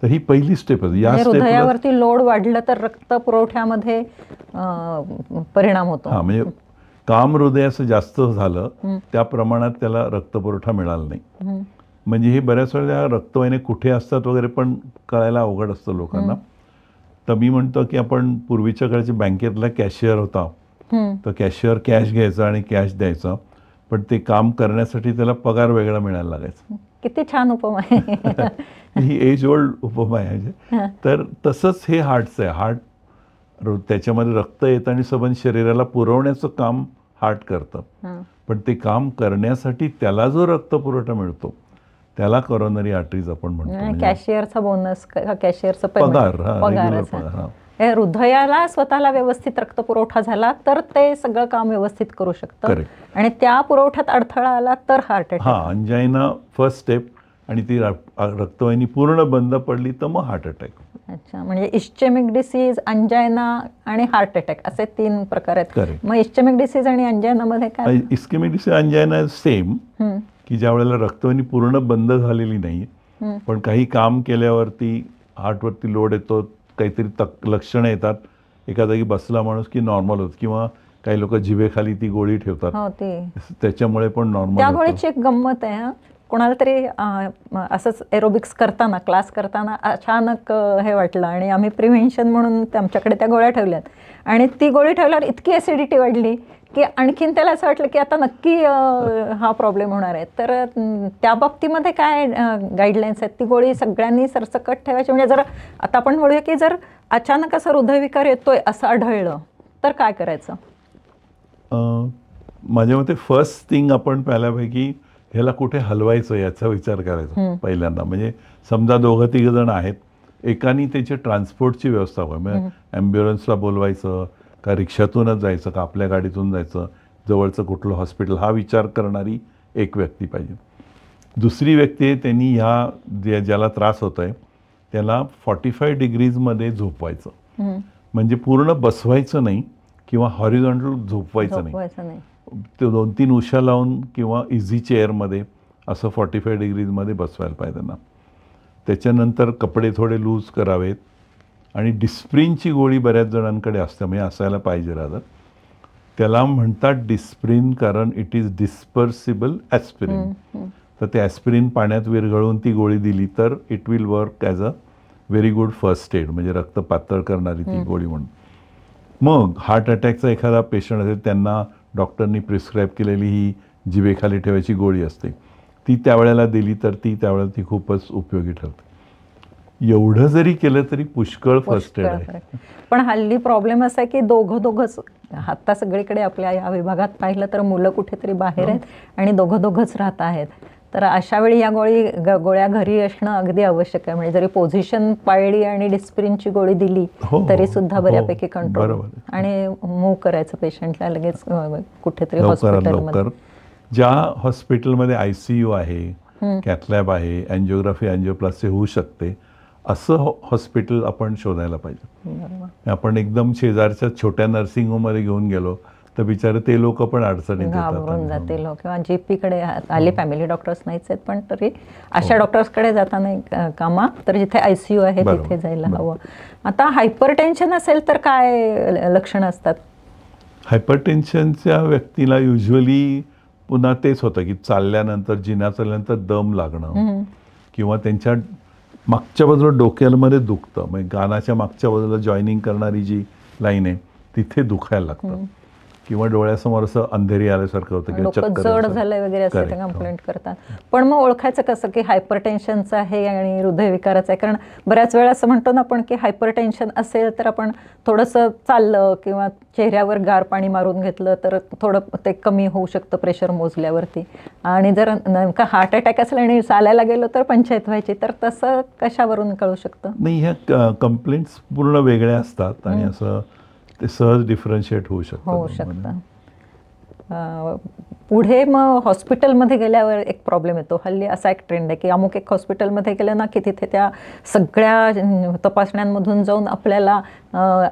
तर ही पहिली स्टेप आहे. या हृदयावरती लोड वाढलं तर रक्त पुरवठ्यामध्ये परिणाम होतो. हा, म्हणजे काम हृदयाचं जास्त झालं त्या प्रमाणात त्याला रक्तपुरवठा मिळाला नाही. म्हणजे हे बऱ्याच वेळेला रक्तवाहिन्या कुठे असतात वगैरे पण कळायला अवघड असतं लोकांना. तर मी म्हणतो की आपण पूर्वीच्या काळची बँकेतला कॅशियर होता, तर कॅशियर कॅश घ्यायचा आणि कॅश द्यायचा, पण ते काम करण्यासाठी त्याला पगार वेगळा मिळायला लागायचा. किती छान उपमा आहे. ही एज ओल्ड उपमा आहे. तर तसंच हे हार्टचं आहे. हार्ट त्याच्यामध्ये रक्त येतं आणि सबंध शरीराला पुरवण्याचं काम हार्ट करतं, पण ते काम करण्यासाठी त्याला जो रक्त पुरवठा मिळतो त्याला करोनरी आर्टरीज आपण म्हणतो. कॅशियरचा बोनस, कॅशियरचा पगार. हृदयाला स्वतःला व्यवस्थित रक्तपुरवठा झाला तर ते सगळं काम व्यवस्थित करू शकतं आणि त्या पुरवठ्यात अडथळा आला तर हार्ट अटॅक. अंजायना फर्स्ट स्टेप आणि ती रक्तवाहिनी पूर्ण बंद पडली तर मग हार्ट अटॅक. अच्छा, म्हणजे इस्चेमिक डिसीज, अंजायना आणि हार्ट अटॅक असे 3 प्रकार आहेत. मग इस्चेमिक डिसीज आणि अंजायना मध्ये काय? इस्केमिक डिसीज अंजायना सेम, की ज्या वेळेला रक्तवाहिनी पूर्ण बंद झालेली नाही पण काही काम केल्यावरती हार्टवरती लोड येतो, काहीतरी लक्षणं येतात, एका जागी बसला माणूस की नॉर्मल होत, किंवा काही लोक जिभेखाली ती गोळी ठेवतात त्याच्यामुळे पण नॉर्मल. त्या गोळीची एक गंमत आहे, कोणाला तरी असंच एरोबिक्स करताना, क्लास करताना अचानक हे वाटलं आणि आम्ही प्रिव्हेन्शन म्हणून आमच्याकडे त्या गोळ्या ठेवल्यात आणि ती गोळी ठेवल्यावर इतकी ॲसिडिटी वाढली की आणखीन त्याला असं वाटलं की आता नक्की हा प्रॉब्लेम होणार आहे. तर त्या बाबतीमध्ये काय गाईडलाईन्स आहेत? ती गोळी सगळ्यांनी सरसकट ठेवायची? म्हणजे जर आता आपण बोलूया की जर अचानक असं हृदयविकार येतोय असं आढळलं तर काय करायचं? माझ्या मते फर्स्ट थिंग आपण पहिल्यापैकी ह्याला कुठे हलवायचं याचा विचार करायचा पहिल्यांदा. म्हणजे समजा 2-3 जण आहेत, एकानी त्याची ट्रान्सपोर्टची व्यवस्था व्हावी, म्हणजे ॲम्ब्युलन्सला बोलवायचं का रिक्षातूनच जायचं का आपल्या गाडीतून जायचं, जवळचं कुठलं हॉस्पिटल, हा विचार करणारी एक व्यक्ती पाहिजे. दुसरी व्यक्ती आहे त्यांनी ज्याला त्रास होत आहे त्याला 45 डिग्रीजमध्ये झोपवायचं. म्हणजे पूर्ण बसवायचं नाही किंवा हॉरिझॉन्टल झोपवायचं नाही, ते 2-3 उशा लावून किंवा इझी चेअरमध्ये असं 45 डिग्रीजमध्ये बसवायला पाहिजे त्यांना. त्याच्यानंतर कपडे थोडे लूज करावेत आणि डिस्प्रिनची गोळी बऱ्याच जणांकडे असते, म्हणजे असायला पाहिजे राहतात. त्याला म्हणतात डिस्प्रिन कारण इट इज डिस्पर्सिबल ॲस्पिरिन. तर ते ॲस्पिरिन पाण्यात विरघळून ती गोळी दिली तर it will work as a very good first aid, म्हणजे रक्त पातळ करणारी ती गोळी म्हणून. मग हार्ट अटॅकचा एखादा पेशंट असेल त्यांना डॉक्टरनी प्रिस्क्राईब केलेली ही जिभेखाली ठेवायची गोळी असते, ती त्यावेळेला दिली तर त्यावेळेला ती खूपच उपयोगी ठरते. एवढं जरी केलं तरी पुष्कळ फर्स्ट एड आहे. पण हल्ली प्रॉब्लेम असा आहे की दोघंच आता सगळीकडे आपल्या या विभागात पाहिलं तर मुलं कुठेतरी बाहेर आहेत आणि दोघंच राहत आहेत. तर अशा वेळी या गोळ्या घरी असणं अगदी आवश्यक आहे. म्हणजे जरी पोझिशन पाळली आणि डिस्प्रिनची गोळी दिली तरी सुद्धा बऱ्यापैकी कंट्रोल, आणि मूव्ह करायचं पेशंटला लगेच कुठेतरी हॉस्पिटलमध्ये. ज्या हॉस्पिटलमध्ये ICU आहे, कॅथलॅब आहे, अँजिओग्राफी अँजिओप्लास्टी होऊ शकते असं हॉस्पिटल आपण शोधायला पाहिजे. आपण एकदम शेजारच्या छोट्या नर्सिंग होममध्ये घेऊन गेलो तर बिचारे ते लोक पण अडचणीत घाबरून येतात. जातील किंवा जीपीकडे आले, फॅमिली डॉक्टर्स नाहीच आहेत पण तरी अशा डॉक्टर्सकडे जाताना कामा, तर जिथे ICU आहे तिथे जायला हवं. आता हायपरटेन्शन असेल तर काय लक्षणं असतात? हायपरटेन्शनच्या व्यक्तीला युजली पुन्हा तेच होतं की चालल्यानंतर, जिना चालल्यानंतर दम लागणं, किंवा त्यांच्या मागच्या बाजूला डोक्यामध्ये दुखतं, म्हणजे कानाच्या मागच्या बाजूला जॉईनिंग करणारी जी लाईन आहे तिथे दुखायला लागतं, किंवा डोळ्यासमोर असं अंधेरी आल्यासारखं होतं किंवा डोकं जड झालंय वगैरे असं ते कंप्लेंट करतात. पण मग ओळखायचं कसं की हायपरटेन्शनचं आहे आणि हृदयविकाराचं आहे? कारण बऱ्याच वेळा असं म्हणतो ना आपण की हायपरटेन्शन असेल तर आपण थोडंसं चाललं किंवा चेहऱ्यावर गार पाणी मारून घेतलं तर थोडं ते कमी होऊ शकतं प्रेशर मोजल्यावरती, आणि जर नेमका हार्ट अटॅक असला आणि चालायला गेलो तर पंचायत व्हायची, तर तसं कशावरून कळू शकतं? नाही, ह्या कंप्लेंट्स पूर्ण वेगळ्या असतात आणि असं ते सहज डिफरन्शिएट होऊ शकतं. पुढे मग हॉस्पिटलमध्ये गेल्यावर एक प्रॉब्लेम येतो. हल्ली असा एक ट्रेंड आहे की अमुक एक हॉस्पिटलमध्ये गेलं ना की तिथे त्या सगळ्या तपासण्यांमधून जाऊन आपल्याला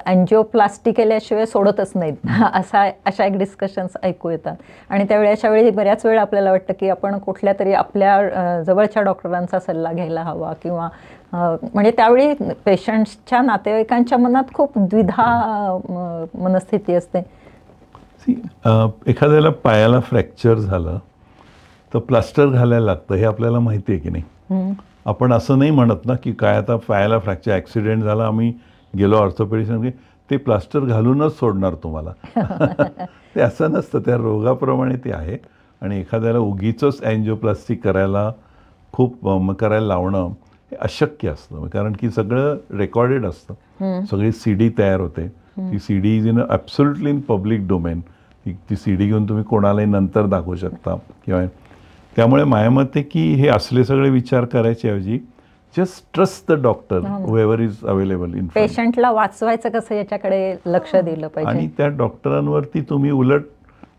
अँजिओप्लास्टी केल्याशिवाय सोडतच नाहीत अशा एक डिस्कशन्स ऐकू येतात. आणि त्यावेळी अशा वेळी बऱ्याच वेळा आपल्याला वाटतं की आपण कुठल्या तरी आपल्या जवळच्या डॉक्टरांचा सल्ला घ्यायला हवा, किंवा म्हणजे त्यावेळी पेशंट्सच्या नातेवाईकांच्या मनात खूप द्विधा मनस्थिती असते. एखाद्याला पायाला फ्रॅक्चर झालं तर प्लास्टर घालायला लागतं, हे आपल्याला माहिती आहे की नाही? आपण असं नाही म्हणत ना की काय आता पायाला फ्रॅक्चर, ॲक्सिडेंट झाला, आम्ही गेलो ऑर्थोपेडिस्ट, ते प्लास्टर घालूनच सोडणार तुम्हाला. ते असं नसतं, त्या रोगाप्रमाणे ते आहे. आणि एखाद्याला उगीच अँजिओप्लास्टी करायला लावणं हे अशक्य असतं, कारण की सगळं रेकॉर्डेड असतं, सगळी CD तयार होते. ती CD is in absolutely in public domain. ती CD घेऊन तुम्ही कोणालाही नंतर दाखवू शकता किंवा. त्यामुळे माझ्या मते की हे असले सगळे विचार करायच्या ऐवजी just trust the doctor whoever is available in. पेशंटला वाचवायचं कसं याच्याकडे लक्ष दिलं पाहिजे, आणि त्या डॉक्टरांवरती तुम्ही उलट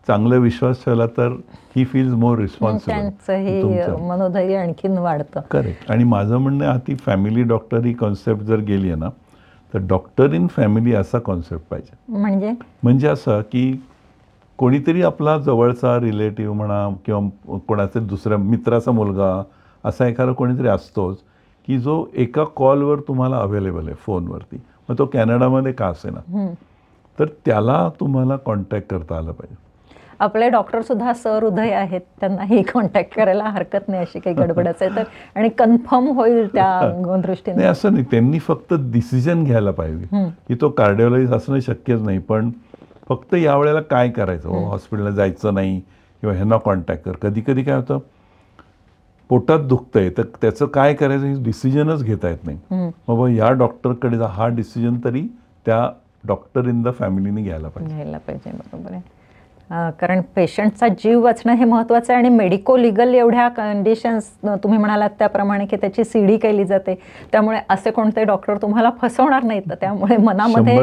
चांगला विश्वास ठेवला तर ही फील्स मोर रिस्पॉन्सिबल. त्यांचं हे मनोधैर्य आणखीन वाढतं. करेक्ट. आणि माझं म्हणणं आहे, ती फॅमिली डॉक्टर ही कॉन्सेप्ट जर गेली आहे ना, तर डॉक्टर इन फॅमिली असा कॉन्सेप्ट पाहिजे. म्हणजे असं की कोणीतरी आपला जवळचा रिलेटिव्ह म्हणा किंवा कोणाचा दुसऱ्या मित्राचा मुलगा, असा एखादा कोणीतरी असतोच की जो एका कॉलवर तुम्हाला अवेलेबल आहे फोनवरती, मग तो कॅनडामध्ये का असे ना, तर त्याला तुम्हाला कॉन्टॅक्ट करता आलं पाहिजे. आपले डॉक्टर सुद्धा सहृदय आहेत, त्यांनाही कॉन्टॅक्ट करायला हरकत नाही अशी काही गडबड असेल तर, आणि कन्फर्म होईल त्या दृष्टीने. नाही असं नाही, त्यांनी फक्त डिसिजन घ्यायला पाहिजे की तो कार्डिओलॉजिस्ट असणं शक्यच नाही, पण फक्त यावेळेला काय करायचं, हॉस्पिटलला जायचं नाही किंवा ह्यांना कॉन्टॅक्ट कर. कधी कधी काय होतं, पोटात दुखतंय तर त्याचं काय करायचं हे डिसिजनच घेता येत नाही. मग या डॉक्टरकडे जा, हा डिसिजन तरी त्या डॉक्टर इन द फॅमिलीने घ्यायला पाहिजे. बरोबर आहे. कारण पेशंटचा जीव वाचणं हे महत्त्वाचं आहे, आणि मेडिको लिगल एवढ्या कंडिशन्स तुम्ही म्हणालात त्याप्रमाणे की त्याची CD केली जाते, त्यामुळे असे कोणते डॉक्टर तुम्हाला फसवणार नाहीत. त्यामुळे मनामध्ये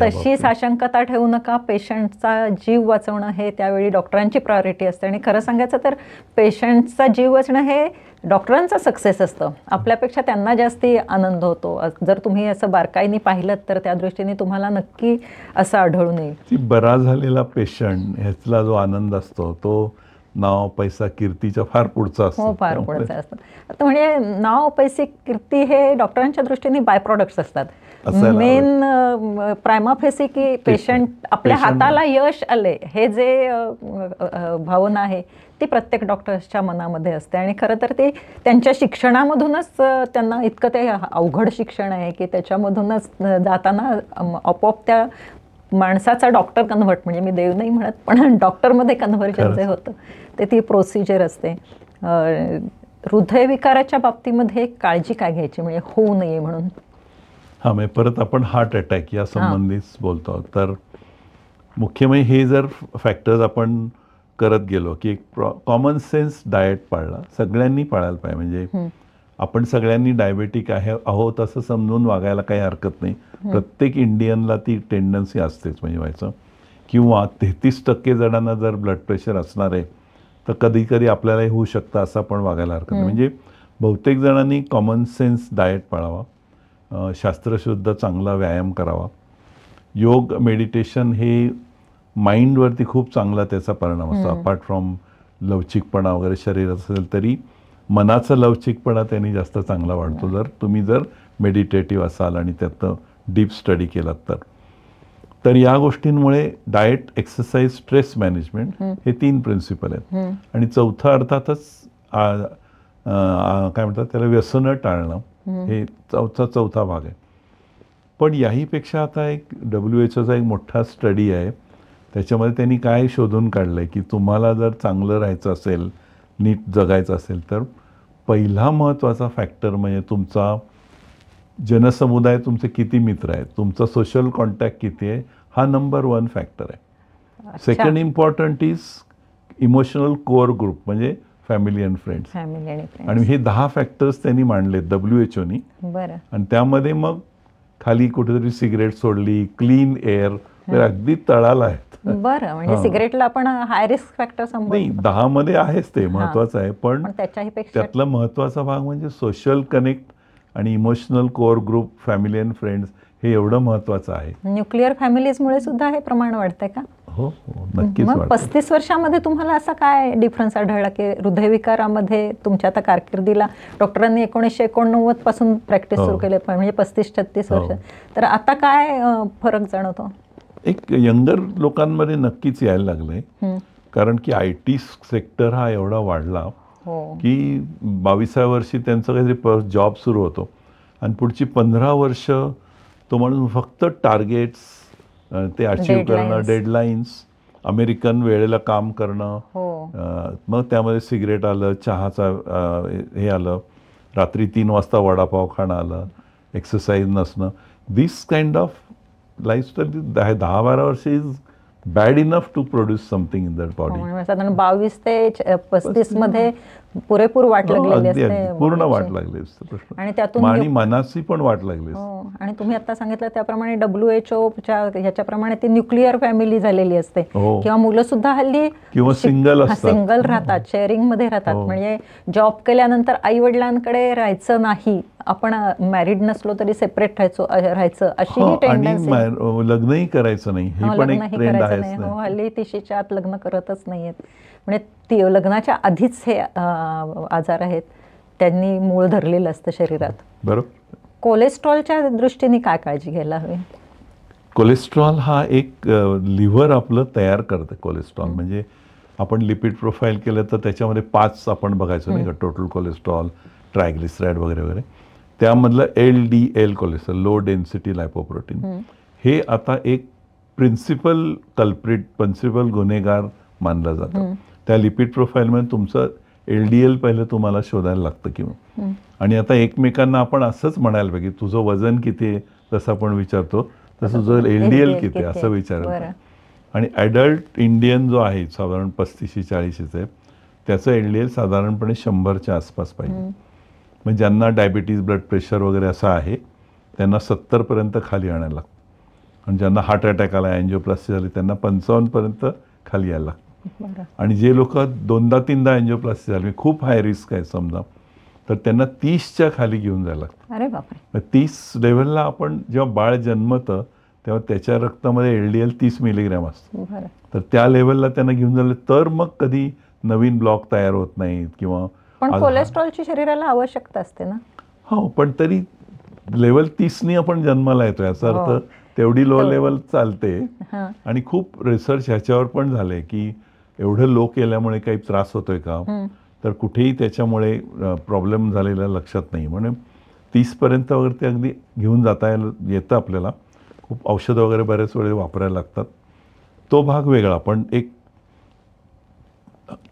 तशी साशंकता ठेवू नका. पेशंटचा जीव वाचवणं हे त्यावेळी डॉक्टरांची प्रायोरिटी असते. आणि खरं सांगायचं तर पेशंटचा जीव वाचणं हे डॉक्टरांचा सक्सेस असतं, आपल्यापेक्षा त्यांना जास्ती आनंद होतो. जर तुम्ही असं बारकाईने पाहिलं तर त्या दृष्टीने तुम्हाला नक्की असं आढळून येईल. बरा झालेला पेशंट ह्यातला जो आनंद असतो तो नाव पैसा कीर्तीच्या फार पुढचा असतो. हो, फार पुढचा असतो. आता म्हणजे नाव पैसे कीर्ती हे डॉक्टरांच्या दृष्टीने बाय प्रॉडक्ट्स असतात. मेन प्रायमा फेसी की पेशंट आपल्या हाताला यश आले हे जे भावना आहे ती प्रत्येक डॉक्टर्सच्या मनामध्ये असते. आणि खरं तर ते त्यांच्या शिक्षणामधूनच, त्यांना इतकं ते अवघड शिक्षण आहे की त्याच्यामधूनच जाताना आपोआप त्या माणसाचा डॉक्टर कन्व्हर्ट, म्हणजे मी देव नाही म्हणत, पण डॉक्टरमध्ये कन्व्हर्जन जे होतं ते ती प्रोसिजर असते. हृदयविकाराच्या बाबतीमध्ये काळजी काय घ्यायची म्हणजे होऊ नये म्हणून? हां, म्हणजे परत आपण हार्ट अटॅक या संबंधीच बोलतो. तर मुख्य म्हणजे हे जर फॅक्टर्स आपण करत गेलो की एक कॉमन सेन्स डाएट पाळला, सगळ्यांनी पाळायला पाहिजे. म्हणजे आपण सगळ्यांनी डायबेटिक आहोत असं समजून वागायला काही हरकत नाही. प्रत्येक इंडियनला ती टेंडन्सी असतेच म्हणजे व्हायचं. किंवा 33% जणांना जर ब्लड प्रेशर असणार आहे तर कधी कधी आपल्यालाही होऊ शकतं असं पण वागायला हरकत नाही. म्हणजे बहुतेक जणांनी कॉमन सेन्स डाएट पाळावा, शास्त्रशुद्ध चांगला व्यायाम करावा. योग मेडिटेशन हे माइंडवरती खूप चांगला त्याचा परिणाम असतो. अपार्ट फ्रॉम लवचिकपणा वगैरे शरीर असेल तरी मनाचा लवचिकपणा त्यांनी जास्त चांगला वाढतो जर मेडिटेटिव्ह असाल आणि त्यातनं डीप स्टडी केलात तर या गोष्टींमुळे डाएट, एक्सरसाइज, स्ट्रेस मॅनेजमेंट हे 3 प्रिन्सिपल आहेत. आणि चौथं अर्थातच काय म्हणतात त्याला व्यसनं टाळणं हे चौथा भाग आहे. पण याहीपेक्षा आता एक WHO एक मोठा स्टडी आहे. त्याच्यामध्ये त्यांनी काय शोधून काढलंय की तुम्हाला जर चांगलं राहायचं असेल, नीट जगायचं असेल तर पहिला महत्त्वाचा फॅक्टर म्हणजे तुमचा जनसमुदाय, तुमचे किती मित्र आहेत, तुमचा सोशल कॉन्टॅक्ट किती आहे, हा नंबर 1 फॅक्टर आहे. Second important is emotional core group म्हणजे फॅमिली अँड फ्रेंड्स. आणि हे 10 फॅक्टर्स त्यांनी मांडलेत WHOनी. आणि त्यामध्ये मग खाली कुठेतरी सिगरेट सोडली, क्लीन एअर अगदी तळाला आहेत. बरं, म्हणजे सिगरेटला आपण हाय रिस्क फॅक्टर नाही, 10 मध्ये आहेच ते महत्वाचं आहे. पण त्यातला महत्वाचा भाग म्हणजे सोशल कनेक्ट आणि emotional core group, family and friends हे एवढं महत्वाचं आहे. न्यूक्लिअर फॅमिलीजमुळे सुद्धा हे प्रमाण वाढतंय का? हो, नक्कीच. मग 35 वर्षामध्ये तुम्हाला असा काय डिफरन्स आढळला की हृदयविकारामध्ये तुमच्या आता कारकिर्दीला डॉक्टरांनी 1989 पासून प्रॅक्टिस सुरू केली, म्हणजे 35-36 वर्ष, तर आता काय फरक जाणवतो? एक यंगर लोकांमध्ये नक्कीच यायला लागलंय. कारण की IT सेक्टर हा एवढा वाढला की 22व्या वर्षी त्यांचं काहीतरी जॉब सुरू होतो आणि पुढची 15 वर्ष तो माणूस फक्त टार्गेट्स ते अचीव्ह करणं, डेडलाईन्स, अमेरिकन वेळेला काम करणं, मग त्यामध्ये सिगरेट आलं, चहाचा हे आलं, रात्री 3 वाजता वडापाव खाणं आलं, एक्सरसाइज नसणं. दिस काइंड ऑफ लाईफस्टाईल 10-12 वर्ष is bad enough to produce something in that body. साधारण 22 ते 35 मध्ये पुरेपूर वाट लागलेली असते, पूर्ण वाट लागली असते आणि त्यातून आणि मनाची पण वाट लागली. आणि तुम्ही आता सांगितलं त्याप्रमाणे WHO ह्याच्याप्रमाणे ती न्यूक्लिअर फॅमिली झालेली असते किंवा मुलं सुद्धा हल्ली किंवा सिंगल राहतात, शेअरिंग मध्ये राहतात. म्हणजे जॉब केल्यानंतर आई वडिलांकडे राहायचं नाही, आपण मॅरिड नसलो तरी सेपरेट राहायचं अशी टेंडन्सी. लग्नही करायचं नाही हे पण एक ट्रेंड आहे. हल्ली 30च्या आत लग्न करतच नाहीयेत. म्हणजे लग्नाच्या आधीच हे आजार आहेत, त्यांनी मूळ धरलेलं असतं शरीरात. बरोबर. कोलेस्ट्रॉलच्या दृष्टीने काय काळजी घ्यायला हवी? कोलेस्ट्रॉल हा एक लिव्हर आपलं तयार करतं. कोलेस्ट्रॉल म्हणजे आपण लिपिड प्रोफाईल केलं तर त्याच्यामध्ये 5 आपण बघायचो नाही का, टोटल कोलेस्ट्रॉल, ट्रायग्लिसराईड वगैरे वगैरे. त्यामधलं LDL कोलेस्ट्रॉल, लो डेन्सिटी लायपोप्रोटीन, हे आता एक प्रिन्सिपल गुन्हेगार मानलं जातं. त्या लिपिड प्रोफाईलमध्ये तुमचं LDL पहिलं तुम्हाला शोधायला लागतं किंवा. आणि आता एकमेकांना आपण असंच म्हणायला पाहिजे, तुझं वजन किती आहे जसं आपण विचारतो तसं तुझं LDL किती आहे असं विचारायला. आणि ॲडल्ट इंडियन जो आहे साधारण 35-40चा आहे, त्याचं LDL साधारणपणे 100च्या आसपास पाहिजे. म्हणजे ज्यांना डायबिटीज, ब्लड प्रेशर वगैरे असं आहे त्यांना 70पर्यंत खाली आणायला लागतं. आणि ज्यांना हार्ट अटॅक आला, अँजिओप्लास्टी झाली, त्यांना 55पर्यंत खाली यायला लागतं. आणि जे लोक 2दा-3दा अँजिओप्लास्टी झाली, खूप हाय रिस्क आहे समजा, तर त्यांना 30च्या खाली घेऊन जायला लागतं. अरे बापरे. 30 लेव्हलला आपण जेव्हा बाळ जन्मतं तेव्हा त्याच्या रक्तामध्ये LDL 30 मिलीग्रॅम असतं. तर त्या लेव्हलला त्यांना घेऊन झालं तर मग कधी नवीन ब्लॉक तयार होत नाहीत किंवा. पण कोलेस्ट्रॉलची शरीराला आवश्यकता असते ना? हो, पण तरी लेवल 30नी आपण जन्माला येतो, याचा अर्थ तेवढी लो लेवल चालते. आणि खूप रिसर्च ह्याच्यावर पण झालंय की एवढं लो केल्यामुळे काही त्रास होतोय का, तर कुठेही त्याच्यामुळे प्रॉब्लेम झालेला लक्षात नाही. म्हणून 30पर्यंत वगैरे ते अगदी घेऊन जाता येतं आपल्याला. खूप औषधं वगैरे बरेच वेळे वापरायला लागतात, तो भाग वेगळा. पण एक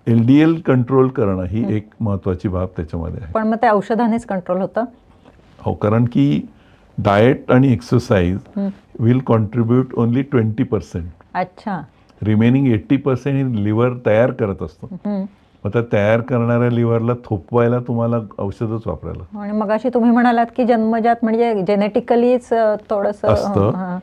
LDL कंट्रोल करणं ही एक महत्वाची बाब त्याच्यामध्ये आहे. पण मग ते औषधानेच कंट्रोल होतं? हो, कारण की डाएट आणि एक्सरसाइज विल कॉन्ट्रीब्यूट ओनली 20%. अच्छा. रिमेनिंग 80% ही लिव्हर तयार करत असतो. मग त्या तयार करणाऱ्या लिव्हरला थोपवायला तुम्हाला औषधच वापरायला. आणि मग अशी तुम्ही म्हणालात की जन्मजात म्हणजे जेनेटिकलीच थोडंसं असतं.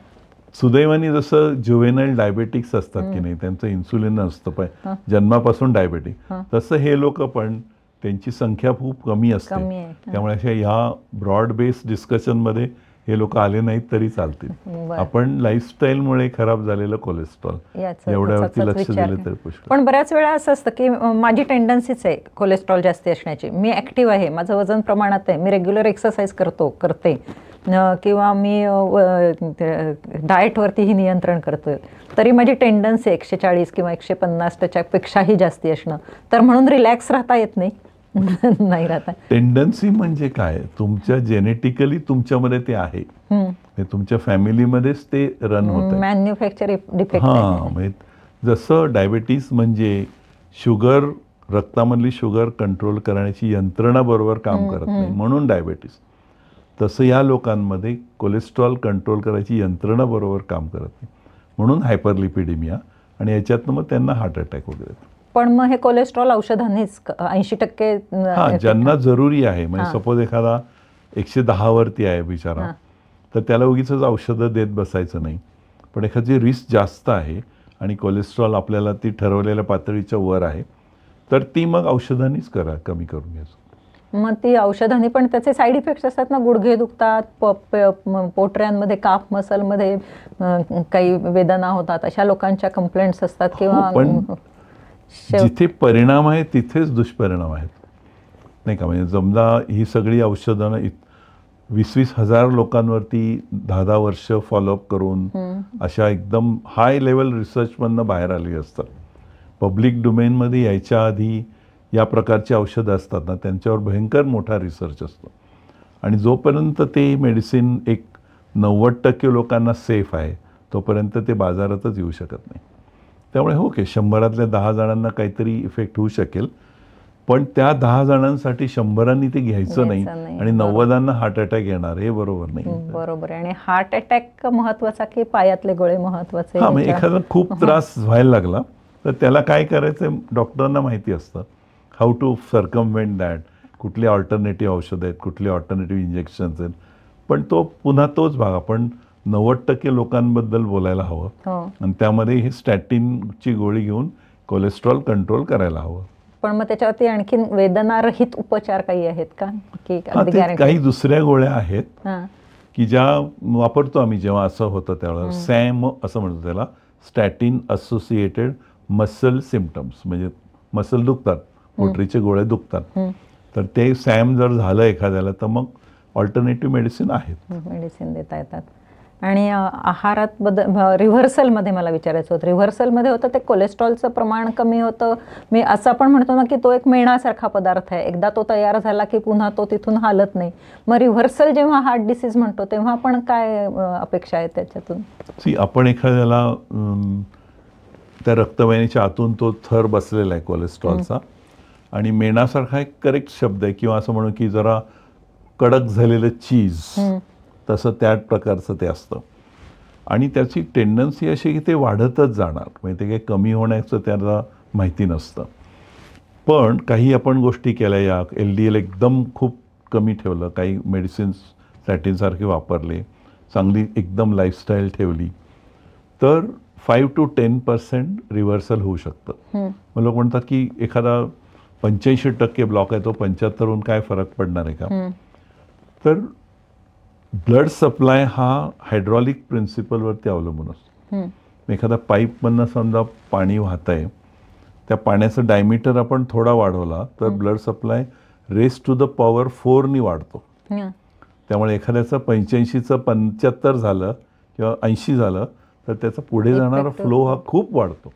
सुदैवाने जसं ज्युवेनाइल डायबेटिक्स असतात की नाही, त्यांचं इन्सुलिन असतं जन्मापासून डायबेटिक, तसं हे लोक पण त्यांची संख्या खूप कमी असते. त्यामुळे ह्या ब्रॉड बेस्ड डिस्कशनमध्ये हे लोक आले नाहीत तरी चालतील. बरं. आपण लाईफस्टाईलमुळे खराब झालेलं कोलेस्ट्रॉल एवढ्यावरती लक्ष दिले तर पुष्कळ. पण बऱ्याच वेळा असं असतं की माझी टेंडन्सीच आहे कोलेस्ट्रॉल जास्ती असण्याची, मी ॲक्टिव्ह आहे, माझं वजन प्रमाणात आहे, मी रेग्युलर एक्सरसाइज करते किंवा मी डाएटवरतीही नियंत्रण करतोय, तरी माझी टेंडन्सी 140 किंवा 150 पेक्षाही जास्ती असणं, तर म्हणून रिलॅक्स राहता येत नाही. नाही राहता. टेंडन्सी म्हणजे काय, तुमच्या जेनेटिकली तुमच्यामध्ये ते आहे, तुमच्या फॅमिलीमध्येच ते रन होत आहे. Manufacture defect. हां, म्हणजे जसं डायबिटीस म्हणजे शुगर, रक्तामधली शुगर कंट्रोल करण्याची यंत्रणा बरोबर काम करत नाही म्हणून डायबिटीस, तसं या लोकांमध्ये कोलेस्ट्रॉल कंट्रोल करायची यंत्रणा बरोबर काम करत नाही म्हणून हायपरलिपिडेमिया, आणि याच्यातनं मग त्यांना हार्ट अटॅक वगैरे. पण मग हे कोलेस्ट्रॉल औषधांनीच 80%? हां, ज्यांना जरुरी आहे, म्हणजे सपोज एखादा 110 वरती आहे बिचारा, तर त्याला उगीच औषधं देत बसायचं नाही. पण एखादी रिस्क जास्त आहे आणि कोलेस्ट्रॉल आपल्याला ती ठरवलेल्या पातळीच्या वर आहे, तर ती मग औषधांनीच कमी करून घ्यायचं. मग ती औषधांनी पण त्याचे साईड इफेक्ट्स असतात ना, गुडघे दुखतात, पोटऱ्यांमध्ये काफ मसलमध्ये काही वेदना होतात, अशा लोकांच्या कंप्लेंट्स असतात. किंवा पण जिथे परिणाम आहे तिथेच दुष्परिणाम आहेत, नाही का. म्हणजे समजा ही सगळी औषधं 20-20 हजार लोकांवरती 10-10 वर्ष फॉलोअप करून अशा एकदम हाय लेवल रिसर्चमधनं बाहेर आली असतात. पब्लिक डोमेनमध्ये यायच्या आधी या प्रकारची औषधं असतात ना, त्यांच्यावर भयंकर मोठा रिसर्च असतो, आणि जोपर्यंत ते मेडिसिन 90% लोकांना सेफ आहे तोपर्यंत ते बाजारातच येऊ शकत नाही. त्यामुळे ओके, 100 10 जणांना काहीतरी इफेक्ट होऊ शकेल, पण त्या 10 जणांसाठी 100 ते घ्यायचं नाही आणि 90 हार्ट अटॅक येणार, हे बरोबर नाही. बरोबर आहे. आणि हार्ट अटॅक महत्वाचा की पायातले गोळे महत्वाचे? हां, म्हणजे एखादा खूप त्रास व्हायला लागला तर त्याला काय करायचं डॉक्टरांना माहिती असतं, हाऊ टू सर्कमवेंट दॅट, कुठली ऑल्टरनेटिव्ह औषधं आहेत, कुठली ऑल्टरनेटिव्ह इंजेक्शन्स आहेत. पण तो पुन्हा तोच भाग, आपण 90% लोकांबद्दल बोलायला हवं, आणि त्यामध्ये ही स्टॅटिनची गोळी घेऊन कोलेस्ट्रॉल कंट्रोल करायला हवं. पण मग त्याच्यावरती आणखीन वेदनारहित उपचार काही आहेत का? की काही दुसऱ्या गोळ्या आहेत की ज्या वापरतो आम्ही जेव्हा असं होतं त्यावेळेला. सॅम असं म्हणतो त्याला, स्टॅटिन असोसिएटेड मसल सिम्पटम्स, म्हणजे मसल दुखतात, पोटरीचे गोळे दुखतात, तर ते सॅम जर झालं एखाद्याला तर मग ऑल्टरनेटिव्ह मेडिसिन आहेत, मेडिसिन देता येतात. आणि आहारात रिव्हर्सलमध्ये मला विचारायचं होतं, रिव्हर्सलमध्ये होतं ते कोलेस्ट्रॉलचं प्रमाण कमी होतं. मी असं आपण म्हणतो ना की तो एक मेणासारखा पदार्थ आहे, एकदा तो तयार झाला की पुन्हा तो तिथून हालत नाही. मग रिव्हर्सल जेव्हा हार्ट डिसीज म्हणतो तेव्हा पण काय अपेक्षा आहे त्याच्यातून? आपण एखाद्याला त्या रक्तवाहिनीच्या आतून तो थर बसलेला आहे कोलेस्ट्रॉलचा, आणि मेणासारखा एक करेक्ट शब्द आहे, किंवा असं म्हणू की जरा कडक झालेलं चीज, तसं त्या प्रकारचं ते असतं. आणि त्याची टेंडन्सी अशी की ते वाढतच जाणार, म्हणजे ते काही कमी होण्याचं त्याला माहिती नसतं. पण काही आपण गोष्टी केल्या, या LDL एकदम खूप कमी ठेवलं, काही मेडिसिन्स स्टॅटिनसारखे वापरले, चांगली एकदम लाईफस्टाईल ठेवली, तर 5 to 10% रिव्हर्सल होऊ शकतं. मग लोक म्हणतात की एखादा 85% ब्लॉक आहे, तो 75 काय फरक पडणार आहे का? तर ब्लड सप्लाय हा हायड्रॉलिक प्रिन्सिपलवरती अवलंबून असतो. एखादा पाईपमधनं समजा पाणी वाहत आहे, त्या पाण्याचं डायमीटर आपण थोडा वाढवला तर blood supply raise to the power 4 वाढतो. त्यामुळे एखाद्याचं 85चं 75 झालं किंवा 80 झालं तर त्याचा पुढे जाणारा फ्लो हा खूप वाढतो.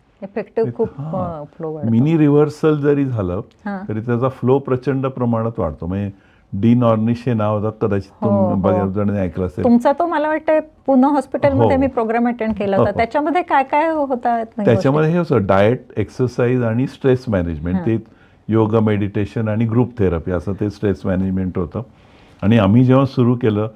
मिनी रिव्हर्सल जरी झालं तरी त्याचा फ्लो प्रचंड प्रमाणात वाढतो. म्हणजे डीनॉर्निश हे नाव कदाचित बऱ्याच जणांनी ऐकलं असेल. तुमचा तो मला वाटतं पुणे हॉस्पिटलमध्ये मी प्रोग्राम अटेंड केला होता, त्याच्यामध्ये काय काय होतं? त्याच्यामध्ये हे होतं डाएट, एक्सरसाइज आणि स्ट्रेस मॅनेजमेंट. ते योगा, मेडिटेशन आणि ग्रुप थेरपी असं ते स्ट्रेस मॅनेजमेंट होतं. आणि आम्ही जेव्हा सुरू केलं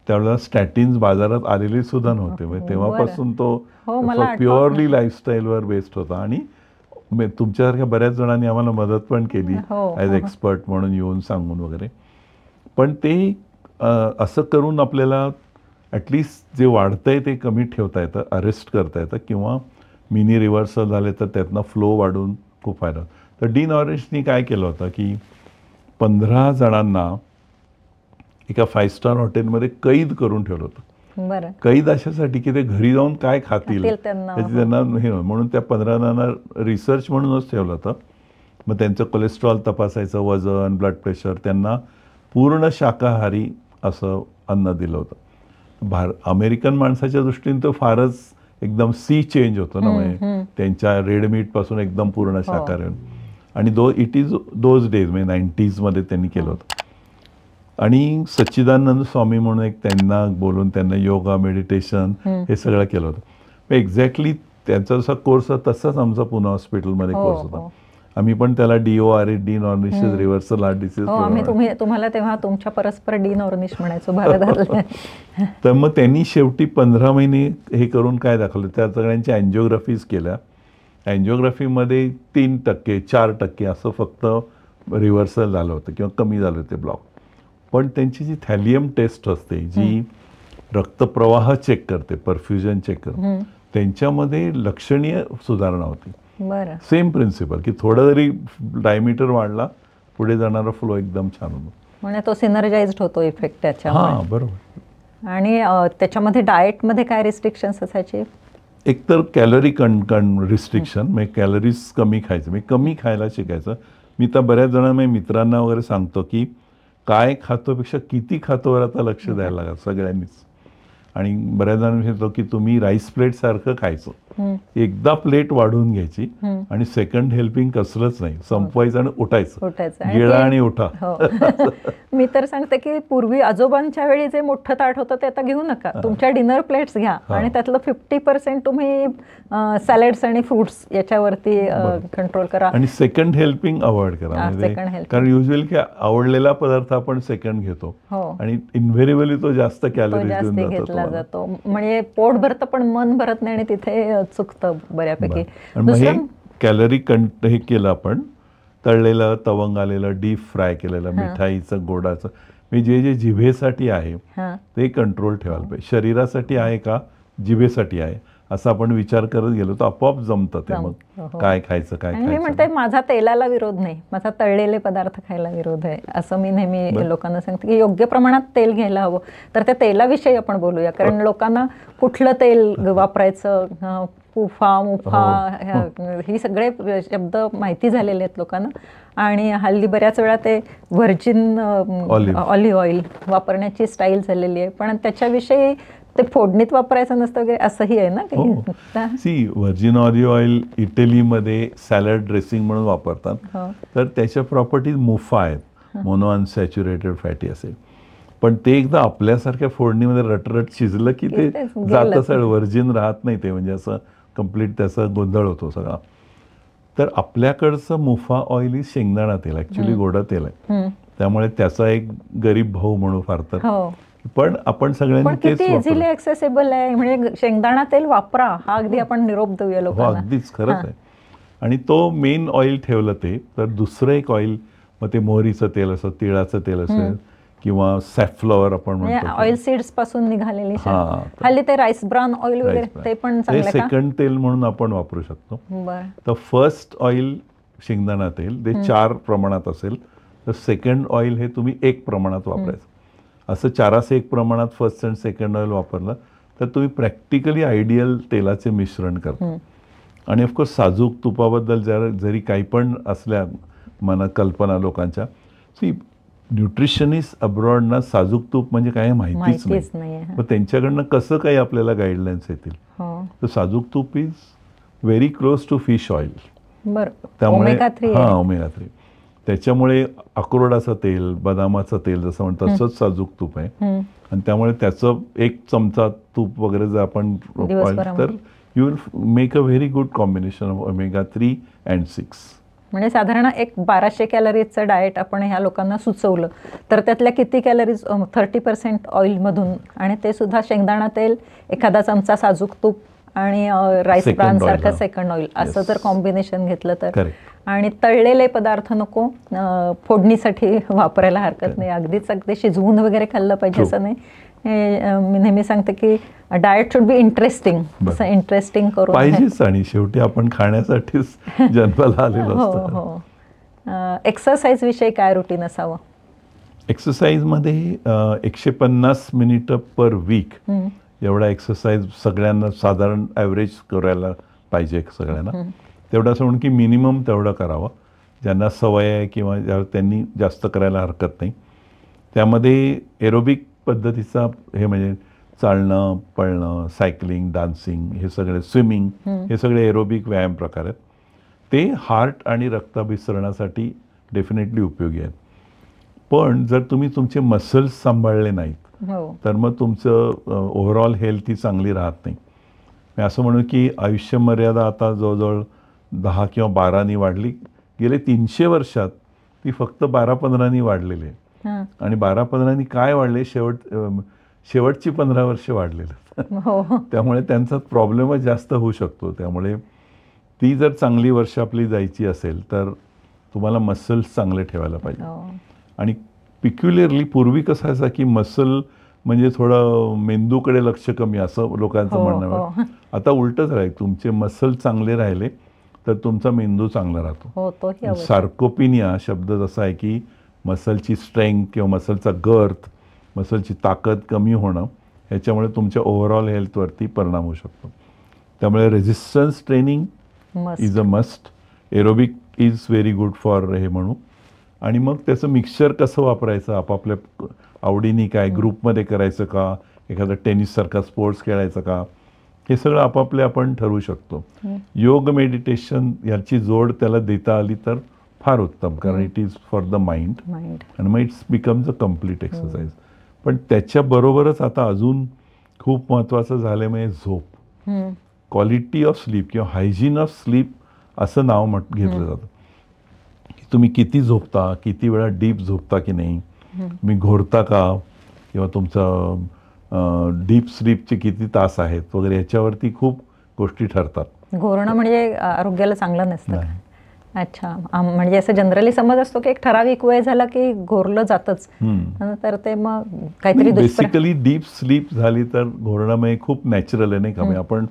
त्यावेळेला स्टॅटिन्स बाजारात आलेले सुद्धा नव्हते, तेव्हापासून तो प्युअरली लाईफस्टाईलवर बेस्ड होता. आणि तुमच्यासारख्या बऱ्याच जणांनी आम्हाला मदत पण केली ॲज एक्सपर्ट म्हणून येऊन सांगून वगैरे. पण ते असं करून आपल्याला ॲटलिस्ट जे वाढतंय ते कमी ठेवता येतं, अरेस्ट करता येतं, किंवा मिनी रिव्हर्सल झाले तर त्यातनं फ्लो वाढून खूप फायदा. तर डीन ऑरेंजनी काय केलं होतं की 15 जणांना एका 5 स्टार हॉटेलमध्ये कैद करून ठेवलं होतं. बरं. कैद अशासाठी की ते घरी जाऊन काय खातील त्यांना त्याची त्यांना हे म्हणून त्या 15 जणांना रिसर्च म्हणूनच ठेवलं होतं. मग त्यांचं कोलेस्ट्रॉल तपासायचं, वजन, ब्लड प्रेशर, त्यांना पूर्ण शाकाहारी असं अन्न दिलं होतं. अमेरिकन माणसाच्या दृष्टीने तर फारच एकदम सी चेंज होतं ना, म्हणजे त्यांच्या रेड मीट पासून एकदम पूर्ण शाकाहारी. आणि इट इज दोज डेज म्हणजे 90s मध्ये त्यांनी केलं होतं. आणि सच्चिदानंद स्वामी म्हणून एक त्यांना बोलून त्यांना योगा, मेडिटेशन हे सगळं केलं होतं. एक्झॅक्टली त्यांचा जसा कोर्स होता तसाच आमचा पुणे हॉस्पिटलमध्ये कोर्स होता. आम्ही पण त्याला DORH, D Ornish's reversal heart disease. तुम्हाला तेव्हा तुमच्या परस्पर डी नॉर्निश म्हणायचो भारतात. तर मग त्यांनी शेवटी 15 महिने हे करून काय दाखवलं, त्या सगळ्यांच्या अँजिओग्राफीज केल्या. अँजिओग्राफीमध्ये 3%, 4% असं फक्त रिव्हर्सल झालं होतं किंवा कमी झालं होते ब्लॉक. पण त्यांची जी थॅलियम टेस्ट असते, जी रक्तप्रवाह चेक करते, परफ्युजन चेक करते, त्यांच्यामध्ये लक्षणीय सुधारणा होती. सेम प्रिन्सिपल की थोडा जरी डायमीटर वाढला पुढे जाणारा फ्लो एकदम छान होतो. म्हणजे तो सिनर्जाइज्ड होतो इफेक्ट त्याच्यामुळे. हां, बरोबर. आणि त्याच्यामध्ये डाएटमध्ये काय रिस्ट्रिक्शन्स असायचे? एकतर कॅलरी रिस्ट्रिक्शन, म्हणजे कॅलरीज कमी खायचं, म्हणजे कमी खायला शिकायचं. मी तर बऱ्याच जणांना मित्रांना वगैरे सांगतो की काय खातोपेक्षा किती खातोवर आता लक्ष द्यायला लागतं सगळ्यांनीच. आणि बऱ्याच जणांना सांगतो की तुम्ही राईस प्लेट सारखं खायचं, एकदा प्लेट वाढवून घ्यायची आणि सेकंड हेल्पिंग कसलंच नाही, संपवायचं आणि उठायचं, गिळा आणि उठा. मी तर सांगते की पूर्वी आजोबांच्या वेळी जे मोठं ताट होतं ते आता घेऊ नका, तुमच्या डिनर प्लेट्स घ्या आणि त्यातलं 50% तुम्ही सॅलड्स आणि फ्रुट्स याच्यावरती कंट्रोल करा आणि सेकंड हेल्पिंग अवॉइड करा. कारण युजली की आवडलेला पदार्थ आपण सेकंड घेतो आणि इन्व्हेरिबली तो जास्त कॅलरीज घेतला जातो. म्हणजे पोट भरतं पण मन भरत नाही आणि तिथे चुकतं बऱ्यापैकी. कॅलरी हे केलं आपण, तळलेलं, तवंग आलेलं, डीप फ्राय केलेलं, मिठाईचं, गोडाचं, मी जे जिभेसाठी आहे ते कंट्रोल ठेवायला पाहिजे. शरीरासाठी आहे का जिभेसाठी आहे असं आपण विचार करत गेलो तर आपोआप जमतं ते. मग काय खायचं काय खायचं. मी म्हणते माझा तेलाला विरोध नाही, माझा तळलेले पदार्थ खायला विरोध आहे असं मी नेहमी लोकांना सांगते की योग्य प्रमाणात तेल घ्यायला हवं. तर त्या तेलाविषयी आपण बोलूया, कारण लोकांना कुठलं तेल वापरायचं, पुफा, मुफा, ही सगळे शब्द माहिती झालेले आहेत लोकांना. आणि हल्ली बऱ्याच वेळा ते व्हर्जिन ऑलिव्ह ऑइल वापरण्याची स्टाईल झालेली आहे, पण त्याच्याविषयी ते फोडणीत वापरायचं नसतं वगैरे असंही आहे ना. सी व्हर्जिन ऑलिव्ह ऑइल इटलीमध्ये सॅलड ड्रेसिंग म्हणून वापरतात, तर त्याच्या प्रॉपर्टीज मुफा आहेत, मोनो अनसॅच्युरेटेड फॅटी असेल. पण ते एकदा आपल्यासारख्या फोडणीमध्ये रटरट शिजलं की ते जात असं व्हर्जिन राहत नाही, ते म्हणजे असं कम्प्लीट त्याचा गोंधळ होतो सगळा. तर आपल्याकडचं मुफा ऑइल ही शेंगदाणा तेल, ऍक्च्युली गोडं तेल आहे, त्यामुळे त्याचा एक गरीब भाऊ म्हणू फार तर. पण आपण सगळ्यांनी तेच इझिली ऍक्सेसिबल आहे, म्हणजे शेंगदाणा तेल वापरा हा अगदी आपण निरोप देऊया लोकांना. अगदीच खरंच आहे. आणि तो मेन ऑइल ठेवलं ते, तर दुसरं एक ऑइल, मग ते मोहरीचं तेल असं, तिळाचं तेल असेल किंवा सॅफ्लॉवर आपण म्हणतो, ऑइल सीड्स पासून निघालेली. हल्ली ते राईस ब्राउन ऑइल वगैरे ते पण चांगलं सेकंड तेल म्हणून आपण वापरू शकतो. तर फर्स्ट ऑइल शेंगदाणा तेल ते 4 प्रमाणात असेल तर सेकंड ऑइल हे तुम्ही 1 प्रमाणात वापरायचं. असं 4-1 प्रमाणात फर्स्ट अँड सेकंड ऑइल वापरलं तर तुम्ही प्रॅक्टिकली आयडियल तेलाचे मिश्रण करता. आणि ऑफकोर्स साजूक तुपाबद्दल जरी काही पण असल्या मनात कल्पना लोकांच्या, सी न्यूट्रिशनिस्ट अब्रॉडना साजूक तूप म्हणजे काय माहितीच नाही, मग त्यांच्याकडनं कसं काही आपल्याला गाईडलाईन्स येतील. तर साजूक तूप is very close to fish oil. त्यामुळे ओमेगा 3 त्याच्यामुळे अक्रोडाचं तेल, बदामाचं तेल जसं म्हणतो तसंच साजूक तूप आहे. आणि त्यामुळे त्याचं 1 चमचा तूप वगैरे जर आपण तर you will make a very good combination of omega 3 and 6. म्हणजे साधारण एक 1200 कॅलरीजचं डाएट आपण ह्या लोकांना सुचवलं तर त्यातल्या किती कॅलरीज 30% ऑइलमधून, आणि ते सुद्धा शेंगदाणा तेल, एखादा चमचा साजूक तूप आणि राईस ब्रान सारखं सेकंड ऑइल असं जर कॉम्बिनेशन घेतलं तर. आणि तळलेले पदार्थ नको, फोडणीसाठी वापरायला हरकत नाही, अगदी शिजवून वगैरे खाल्लं पाहिजे असं नाही. मी नेहमी सांगते की डाएट शुड बी इंटरेस्टिंग, असं इंटरेस्टिंग करून पाहिजेच. आणि शेवटी आपण खाण्यासाठीच जन्माला आलेलो असतो. एक्सरसाइज विषयी काय रुटीन असावं? एक्सरसाइजमध्ये 150 मिनिटं पर वीक एवढा एक्सरसाइज सगळ्यांना साधारण ॲव्हरेज करायला पाहिजे सगळ्यांना. तेवढं असं म्हणून की मिनिमम तेवढं करावं. ज्यांना सवय आहे किंवा त्यांनी जास्त करायला हरकत नाही. त्यामध्ये एरोबिक पद्धतीचा हे म्हणजे चालणं, पळणं, सायकलिंग, डान्सिंग, हे सगळे स्विमिंग, हे सगळे एरोबिक व्यायाम प्रकार आहेत. ते हार्ट आणि रक्ताभिसरणासाठी डेफिनेटली उपयोगी आहेत. पण जर तुम्ही तुमचे मसल्स सांभाळले नाहीत तर मग तुमचं ओव्हरऑल हेल्थ ही चांगली राहत नाही. मी असं म्हणू की आयुष्य मर्यादा आता जवळजवळ 10 किंवा 12नी वाढली. गेले 300 वर्षात ती फक्त 12-15नी वाढलेली आहे. आणि 12-15नी काय वाढले, शेवटची 15 वर्ष वाढलेले. त्यामुळे त्यांचा प्रॉब्लेमच जास्त होऊ शकतो. त्यामुळे ती जर चांगली वर्ष आपली जायची असेल तर तुम्हाला मसल्स चांगले ठेवायला पाहिजे. आणि पिक्युलरली पूर्वी कसं असायचं की मसल म्हणजे थोडं मेंदूकडे लक्ष कमी असं लोकांचं म्हणणं आहे. आता उलटच राहील, तुमचे मसल चांगले राहिले तर तुमचा मेंदू चांगला राहतो. सार्कोपिनिया शब्द असा आहे की मसलची स्ट्रेंथ किंवा मसलचा गर्थ, मसलची ताकद कमी होणं, ह्याच्यामुळे तुमच्या ओव्हरऑल हेल्थवरती परिणाम होऊ शकतो. त्यामुळे resistance training is a must. Aerobic is very good for हे म्हणू. आणि मग त्याचं मिक्सचर कसं वापरायचं, आपापल्या आवडीने काय, ग्रुपमध्ये करायचं का, एखादा टेनिससारखा स्पोर्ट्स खेळायचा का, हे सगळं आपापले आपण ठरवू शकतो. योग मेडिटेशन याची जोड त्याला देता आली तर फार उत्तम, कारण it is for the mind आणि मग it's becomes a complete exercise. पण त्याच्याबरोबरच आता अजून खूप महत्त्वाचं झालं म्हणजे झोप. क्वालिटी ऑफ स्लीप किंवा हायजीन ऑफ स्लीप असं नाव घेतलं जातं. तुम्ही किती झोपता, किती वेळा डीप झोपता की नाही, तुम्ही घोरता का, किंवा तुमचं डीप स्लीपचे किती तास आहेत वगैरे, याच्यावरती खूप गोष्टी ठरतात. घोरणं म्हणजे आरोग्याला चांगलं नसतं. अच्छा, म्हणजे असं जनरली समज असतो की एक ठराविक वेळ झाला की घोरलं जातच, तर ते मग काहीतरी बेसिकली डीप स्लीप झाली तर घोरणं म्हणजे खूप नॅचरल आहे नाही का. आपण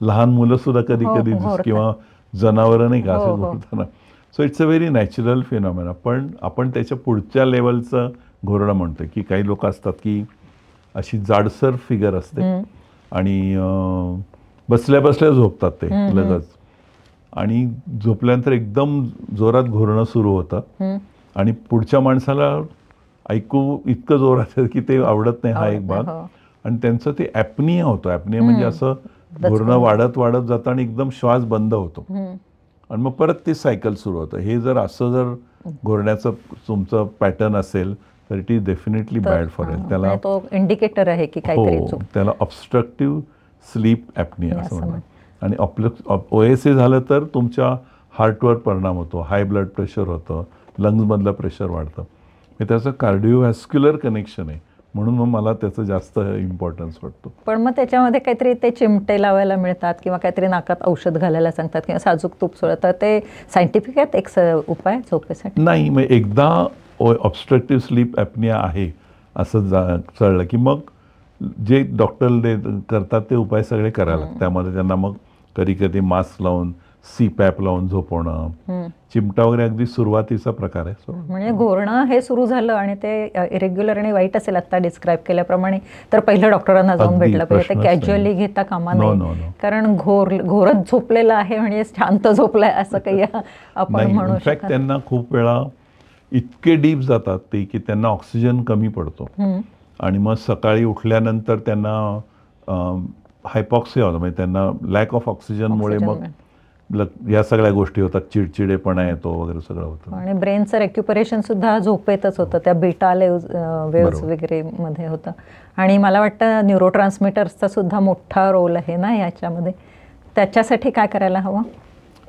लहान मुलं सुद्धा कधी कधी किंवा जनावरं नाही का असं घोरताना. So it's a very natural phenomena. पण आपण त्याच्या पुढच्या लेवलचं घोरणं म्हणतो की काही लोक असतात की अशी जाडसर फिगर असते आणि बसल्या बसल्या झोपतात ते लगेच, आणि झोपल्यानंतर एकदम जोरात घोरणं सुरू होतं आणि पुढच्या माणसाला ऐकू इतकं जोरात की ते आवडत नाही. हा एक भाग. आणि त्यांचं ते ॲपनिया होतं. ॲपनिया म्हणजे असं घोरणं वाढत वाढत जातं आणि एकदम श्वास बंद होतो आणि मग परत ते सायकल सुरू होतं. हे जर असं जर घोरण्याचं तुमचं पॅटर्न असेल तर it is definitely bad for health. त्याला तो इंडिकेटर आहे की काहीतरी त्याला ऑब्स्ट्रक्टिव्ह स्लीप ॲपनिया असं म्हणतात. आणि OSA झालं तर तुमच्या हार्टवर परिणाम होतो, हाय ब्लड प्रेशर होतं, लंग्समधलं प्रेशर वाढतं. हे त्याचं कार्डिओव्हॅस्क्युलर कनेक्शन आहे, म्हणून मग मला त्याचं जास्त इम्पॉर्टन्स वाटतो. पण मग त्याच्यामध्ये काहीतरी ते चिमटे लावायला मिळतात किंवा काहीतरी नाकात औषध घालायला सांगतात किंवा साजूक तूप सोडतात, तर ते सायंटिफिक आहेत एक उपाय झोपेसाठी? नाही, मग एकदा ऑब्स्ट्रक्टिव्ह स्लीप ॲपनिया आहे असं कळलं की मग जे डॉक्टर करतात ते उपाय सगळे करायला लागतात. त्यामध्ये त्यांना मग कधी कधी मास्क लावून, CPAP लावून झोपवणं, चिमटा वगैरे अगदी सुरुवातीचा प्रकार आहे. म्हणजे घोरणं हे सुरू झालं आणि ते इरेग्युलर आणि वाईट असेल आता डिस्क्राईब केल्याप्रमाणे, तर पहिलं डॉक्टरांना जाऊन भेटलं पाहिजे. ते कॅज्युअली घेता कामा नये, कारण घोरत झोपलेलं आहे म्हणजे शांत झोपलाय असं काही आपण म्हणू शकतो. इनफॅक्ट त्यांना खूप वेळा इतके डीप जातात ते की त्यांना ऑक्सिजन कमी पडतो आणि मग सकाळी उठल्यानंतर त्यांना हायपॉक्सिया होतं, म्हणजे त्यांना लॅक ऑफ ऑक्सिजनमुळे मग या सगळ्या गोष्टी होतात, चिडचिडेपणा येतो वगैरे सगळं होतं. आणि ब्रेनचं रेक्युपरेशन सुद्धा झोपेतच होतं, त्या बीटा वेव्हज वगैरे मध्ये होतं. आणि मला वाटतं न्यूरोट्रान्समीटर्सचा सुद्धा मोठा रोल आहे ना याच्यामध्ये. त्याच्यासाठी काय करायला हवं?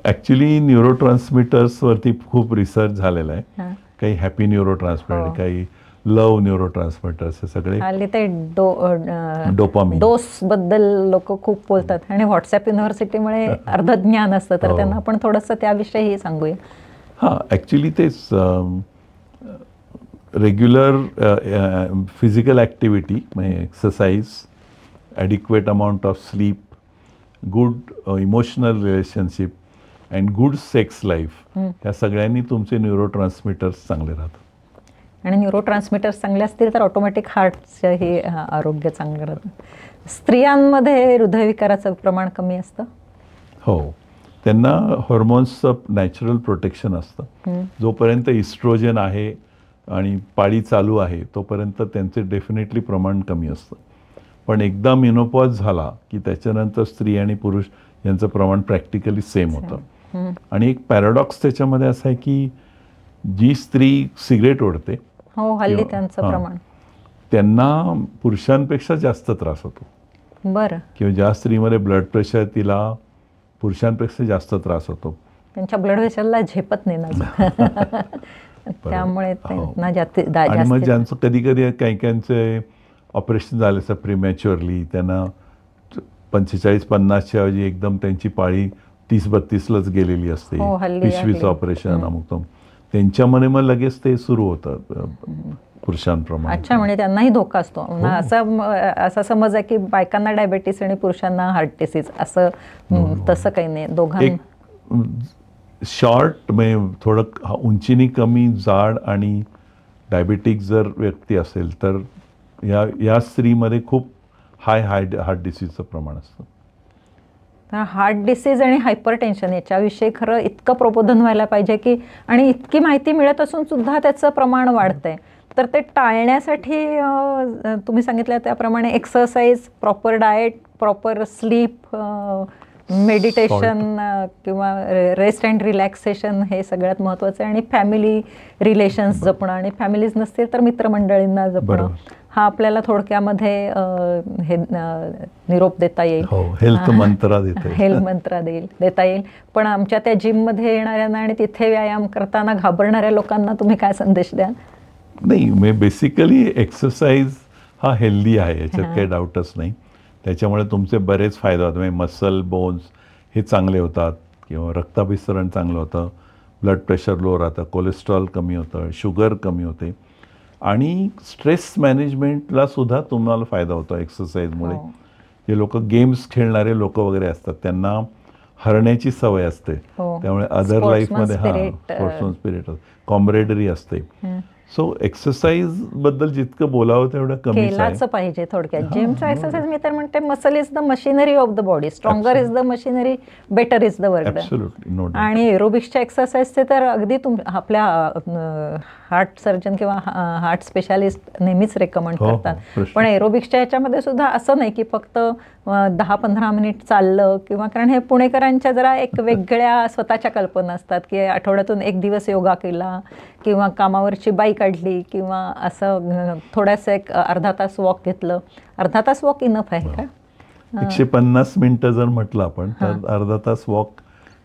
ॲक्च्युली न्यूरोट्रान्समीटर्सवरती खूप रिसर्च झालेला आहे. काही हॅपी न्यूरोट्रान्समीटर, काही लव न्यूरोट्रान्समीटर्स, हे सगळे. हल्ली ते डोपामिन डोस बद्दल लोक खूप बोलतात आणि व्हॉट्सअप युनिव्हर्सिटीमुळे अर्ध ज्ञान असतं, तर त्यांना आपण थोडंसं त्याविषयी सांगूया. हां, ॲक्च्युली तेच रेग्युलर फिजिकल ॲक्टिव्हिटी म्हणजे exercise, adequate amount of sleep, good emotional relationship and good sex life, ह्या सगळ्यांनी तुमचे न्यूरोट्रान्समीटर्स चांगले राहतात. आणि न्यूरोट्रान्समीटर्स चांगले असतील तर ऑटोमॅटिक हार्टचं हे आरोग्य चांगलं राहतं. स्त्रियांमध्ये हृदयविकाराचं प्रमाण कमी असतं. हो, त्यांना हॉर्मोन्सचं नॅचरल प्रोटेक्शन असतं. जोपर्यंत इस्ट्रोजन आहे आणि पाळी चालू आहे तोपर्यंत त्यांचे डेफिनेटली प्रमाण कमी असतं. पण एकदा मेनोपॉज झाला की त्याच्यानंतर स्त्री आणि पुरुष यांचं प्रमाण प्रॅक्टिकली सेम होतं. आणि एक पॅराडॉक्स त्याच्यामध्ये असं आहे की जी स्त्री सिगरेट ओढते, हो, हल्ली त्यांचं प्रमाण, त्यांना पुरुषांपेक्षा जास्त त्रास होतो. बरं. किंवा ज्या स्त्रीमध्ये ब्लड प्रेशर तिला पुरुषांपेक्षा जास्त त्रास होतो. त्यांच्या ब्लड प्रेशरला झेपत नाही ना. त्यामुळे त्यांना जास्त. आणि मग ज्यांचं कधी कधी काही काहींचे ऑपरेशन झाले असतं प्रिमॅच्युअरली, त्यांना 45-50च्या ऐवजी एकदम त्यांची पाळी 30-32लाच गेलेली असते, पिशवीचं ऑपरेशन अमुक, त्यांच्यामध्ये मग लगेच ते सुरू होतं पुरुषांप्रमाणे. अच्छा, म्हणजे त्यांनाही धोका असतो. असा समज आहे की बायकांना डायबेटीस आणि पुरुषांना हार्ट डिसीज असं, तसं काही नाही. दोघांना शॉर्ट म्हणजे थोडं उंचीनी कमी, जाड आणि डायबेटिक जर व्यक्ती असेल तर या स्त्रीमध्ये खूप हार्ट डिसीजचं प्रमाण असतं. तर हार्ट डिसीज आणि हायपर टेन्शन याच्याविषयी खरं इतकं प्रबोधन व्हायला पाहिजे की, आणि इतकी माहिती मिळत असून सुद्धा त्याचं प्रमाण वाढतंय. तर ते टाळण्यासाठी तुम्ही सांगितलं त्याप्रमाणे exercise, proper diet, proper sleep, meditation किंवा रेस्ट अँड रिलॅक्सेशन हे सगळ्यात महत्त्वाचं आहे. आणि फॅमिली रिलेशन्स जपणं, आणि फॅमिलीज नसतील तर मित्रमंडळींना जपणं, हा आपल्याला थोडक्यामध्ये हे निरोप देता येईल. हेल्थ मंत्र देता येईल. पण आमच्या त्या जिममध्ये येणाऱ्यांना आणि तिथे व्यायाम करताना घाबरणाऱ्या लोकांना तुम्ही काय संदेश द्याल? नाही, मी बेसिकली एक्सरसाइज हा हेल्दी आहे, याच्यात काही डाऊटच नाही. त्याच्यामुळे तुमचे बरेच फायदे होतात. म्हणजे मसल, बोन्स हे चांगले होतात, किंवा रक्ताभिसरण चांगलं होतं, ब्लड प्रेशर लो राहतं, कोलेस्ट्रॉल कमी होतं, शुगर कमी होते, आणि स्ट्रेस मॅनेजमेंटला सुद्धा तुम्हाला फायदा होतो एक्सरसाइजमुळे. जे लोक गेम्स खेळणारे लोक वगैरे असतात त्यांना हरण्याची सवय असते, त्यामुळे अदर लाईफमध्ये स्पोर्ट्समन स्पिरिट, कॉम्रेडरी असते. सो एक्सरसाइज बद्दल जितकं बोलावं तेवढं कमीच आहे. पाहिजे थोडक्यात. जिमचा एक्सरसाइज मी तर म्हणते, muscle is the machinery of the body, stronger is the machinery, better is the work. आणि एरोबिक्सच्या एक्सरसाइजचे तर अगदी आपल्या हार्ट सर्जन किंवा हार्ट स्पेशालिस्ट नेहमीच रेकमेंड करतात. पण एरोबिक्सच्या याच्यामध्ये सुद्धा असं नाही की फक्त 10-15 मिनिट चाललं किंवा, कारण हे पुणेकरांच्या जरा एक वेगळ्या स्वतःच्या कल्पना असतात की आठवड्यातून एक दिवस योगा केला किंवा कामावरची बाईक काढली किंवा असं थोडासा एक अर्धा तास वॉक घेतलं. अर्धा तास वॉक इनफ आहे का? 150 मिनिटं जर म्हटलं आपण तर अर्धा तास walk,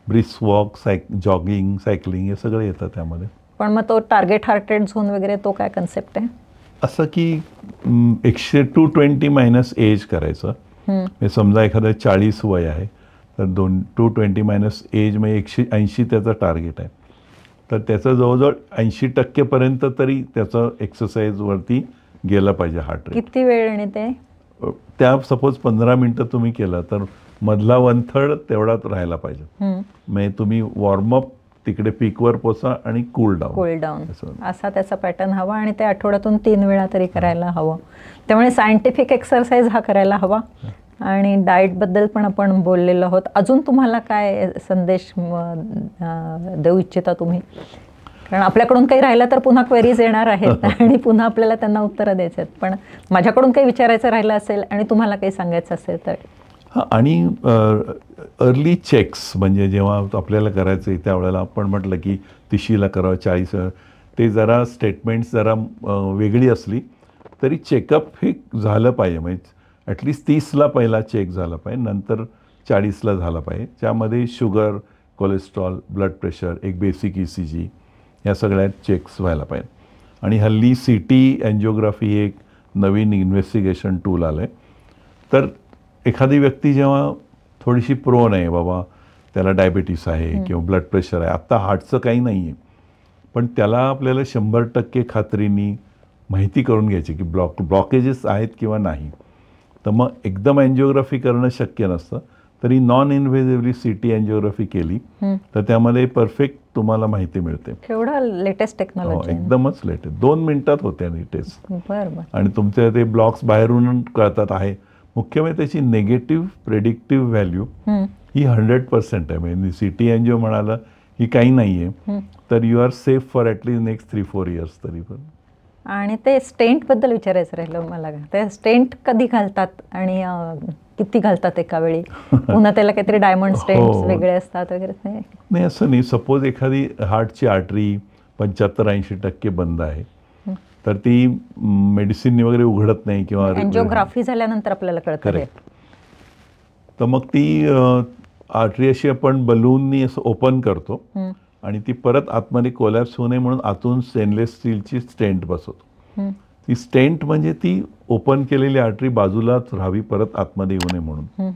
brisk walk, jogging, cycling हे सगळं येतं त्यामध्ये. पण मग तो टार्गेट हार्ट रेट झोन वगैरे तो काय कन्सेप्ट आहे? असं की 220 मायनस एज करायचं. समजा एखादं 40 वय आहे तर 220 मायनस एज म्हणजे 180 त्याचं टार्गेट आहे. तर त्याचं जवळजवळ 80% तरी त्याचं एक्सरसाइजवरती गेलं पाहिजे हार्ट रेट. किती वेळ? आणि ते त्या सपोज 15 मिनिटं तुम्ही केलं तर मधला 1/3 तेवढाच राहायला पाहिजे. म्हणजे तुम्ही वॉर्मअप तिकडे पीकवर पोचा आणि कूल डाऊन असा त्याचा पॅटर्न हवा. आणि ते आठवड्यातून 3 वेळा तरी करायला हवं. त्यामुळे सायंटिफिक एक्सरसाइज हा करायला हवा. आणि डाएटबद्दल पण आपण बोललेलो आहोत. अजून तुम्हाला काय संदेश देऊ इच्छिता तुम्ही? कारण आपल्याकडून काही राहिलं तर पुन्हा क्वेरीज येणार आहेत आणि पुन्हा आपल्याला त्यांना उत्तरं द्यायची आहेत. पण माझ्याकडून काही विचारायचं राहिलं असेल आणि तुम्हाला काही सांगायचं असेल तर? हां, आणि अर्ली चेक्स म्हणजे जेव्हा आपल्याला करायचं आहे त्यावेळेला आपण म्हटलं की 30ला करावं, 40, ते जरा स्टेटमेंट्स जरा वेगळी असली तरी चेकअप हे झालं पाहिजे. म्हणजे ॲटलिस्ट 30ला पहिला चेक झाला पाहिजे, नंतर 40ला झाला पाहिजे. त्यामध्ये शुगर, कोलेस्ट्रॉल, ब्लड प्रेशर, एक बेसिक ECG या सगळ्या चेक्स व्हायला पाहिजे. आणि हल्ली CT एन्जिओग्राफी हे एक नवीन इन्व्हेस्टिगेशन टूल आलं आहे. तर एखादी व्यक्ती जेव्हा थोडीशी प्रोन आहे, बाबा त्याला डायबिटीस आहे किंवा ब्लड प्रेशर आहे, आत्ता हार्टचं काही नाही आहे, पण त्याला आपल्याला 100% खात्रीनी माहिती करून घ्यायची की ब्लॉकेजेस आहेत किंवा नाही. तर मग एकदम एन्जिओग्राफी करणं शक्य नसतं, तरी नॉन इन्व्हेजिव्हली CT एंजिओग्राफी केली तर त्यामध्ये परफेक्ट तुम्हाला माहिती मिळते. केवढं लेटेस्ट टेक्नॉलॉजी, एकदमच लेटेस्ट. 2 मिनिटात होते आणि टेस्ट. बरं. आणि तुमचे ते ब्लॉक्स बाहेरून कळतात आहे. मुख्य म्हणजे त्याची निगेटिव्ह प्रेडिक्टिव्ह व्हॅल्यू ही 100% आहे. म्हणजे CT एंजिओ म्हणाला ही काही नाही आहे तर you are safe for at least next 3-4 years तरी पण. आणि ते स्टेंट बद्दल विचारायचं राहिलं मला. ते स्टेंट कधी घालतात आणि किती घालतात एका वेळी? पुन्हा त्याला काहीतरी डायमंड स्टेंट्स वेगळे असतात वगैरे? नाही, असं नाही. सपोज एखादी हार्टची आर्टरी 75-80% बंद आहे तर ती मेडिसिननी वगैरे उघडत नाही किंवा एंजिओग्राफी झाल्यानंतर आपल्याला कळतं. करेक्ट. तर मग ती आर्टरी अशी आपण बलूननी असं ओपन करतो आणि ती परत आतमध्ये कोलॅप्स होऊ नये म्हणून आतून स्टेनलेस स्टीलची स्टेंट बसवतो. ती स्टेंट म्हणजे ती ओपन केलेली आर्टरी बाजूलाच राहावी, परत आतमध्ये येऊ नये म्हणून.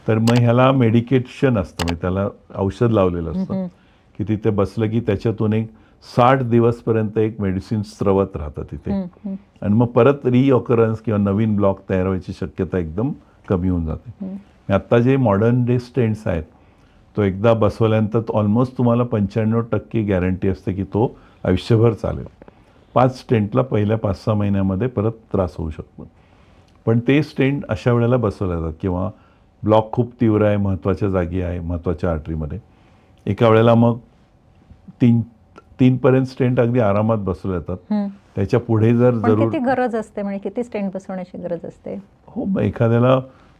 तर मग ह्याला मेडिकेशन असतं, म्हणजे त्याला औषध लावलेलं असतं की तिथे बसलं की त्याच्यातून एक 60 दिवसपर्यंत एक मेडिसिन स्रवत राहतं तिथे आणि मग परत रिऑकरन्स किंवा नवीन ब्लॉक तयार व्हायची शक्यता एकदम कमी होऊन जाते. आत्ता जे मॉडर्न डे स्टेंट्स आहेत तो एकदा बसवल्यानंतर ऑलमोस्ट तुम्हाला 95% गॅरंटी असते की तो आयुष्यभर चालेल. 5 स्टेंटला पहिल्या 5-6 महिन्यामध्ये परत त्रास होऊ शकतो. पण ते स्टेंट अशा वेळेला बसवल्या जातात किंवा ब्लॉक खूप तीव्र आहे, महत्त्वाच्या जागी आहे, महत्त्वाच्या आर्टरीमध्ये. एका वेळेला मग 3 पर्यंत स्टेंट अगदी आरामात बसवल्या जातात. त्याच्या पुढे जर जरूर किती गरज असते, म्हणजे किती स्टेंट बसवण्याची गरज असते? हो, एखाद्याला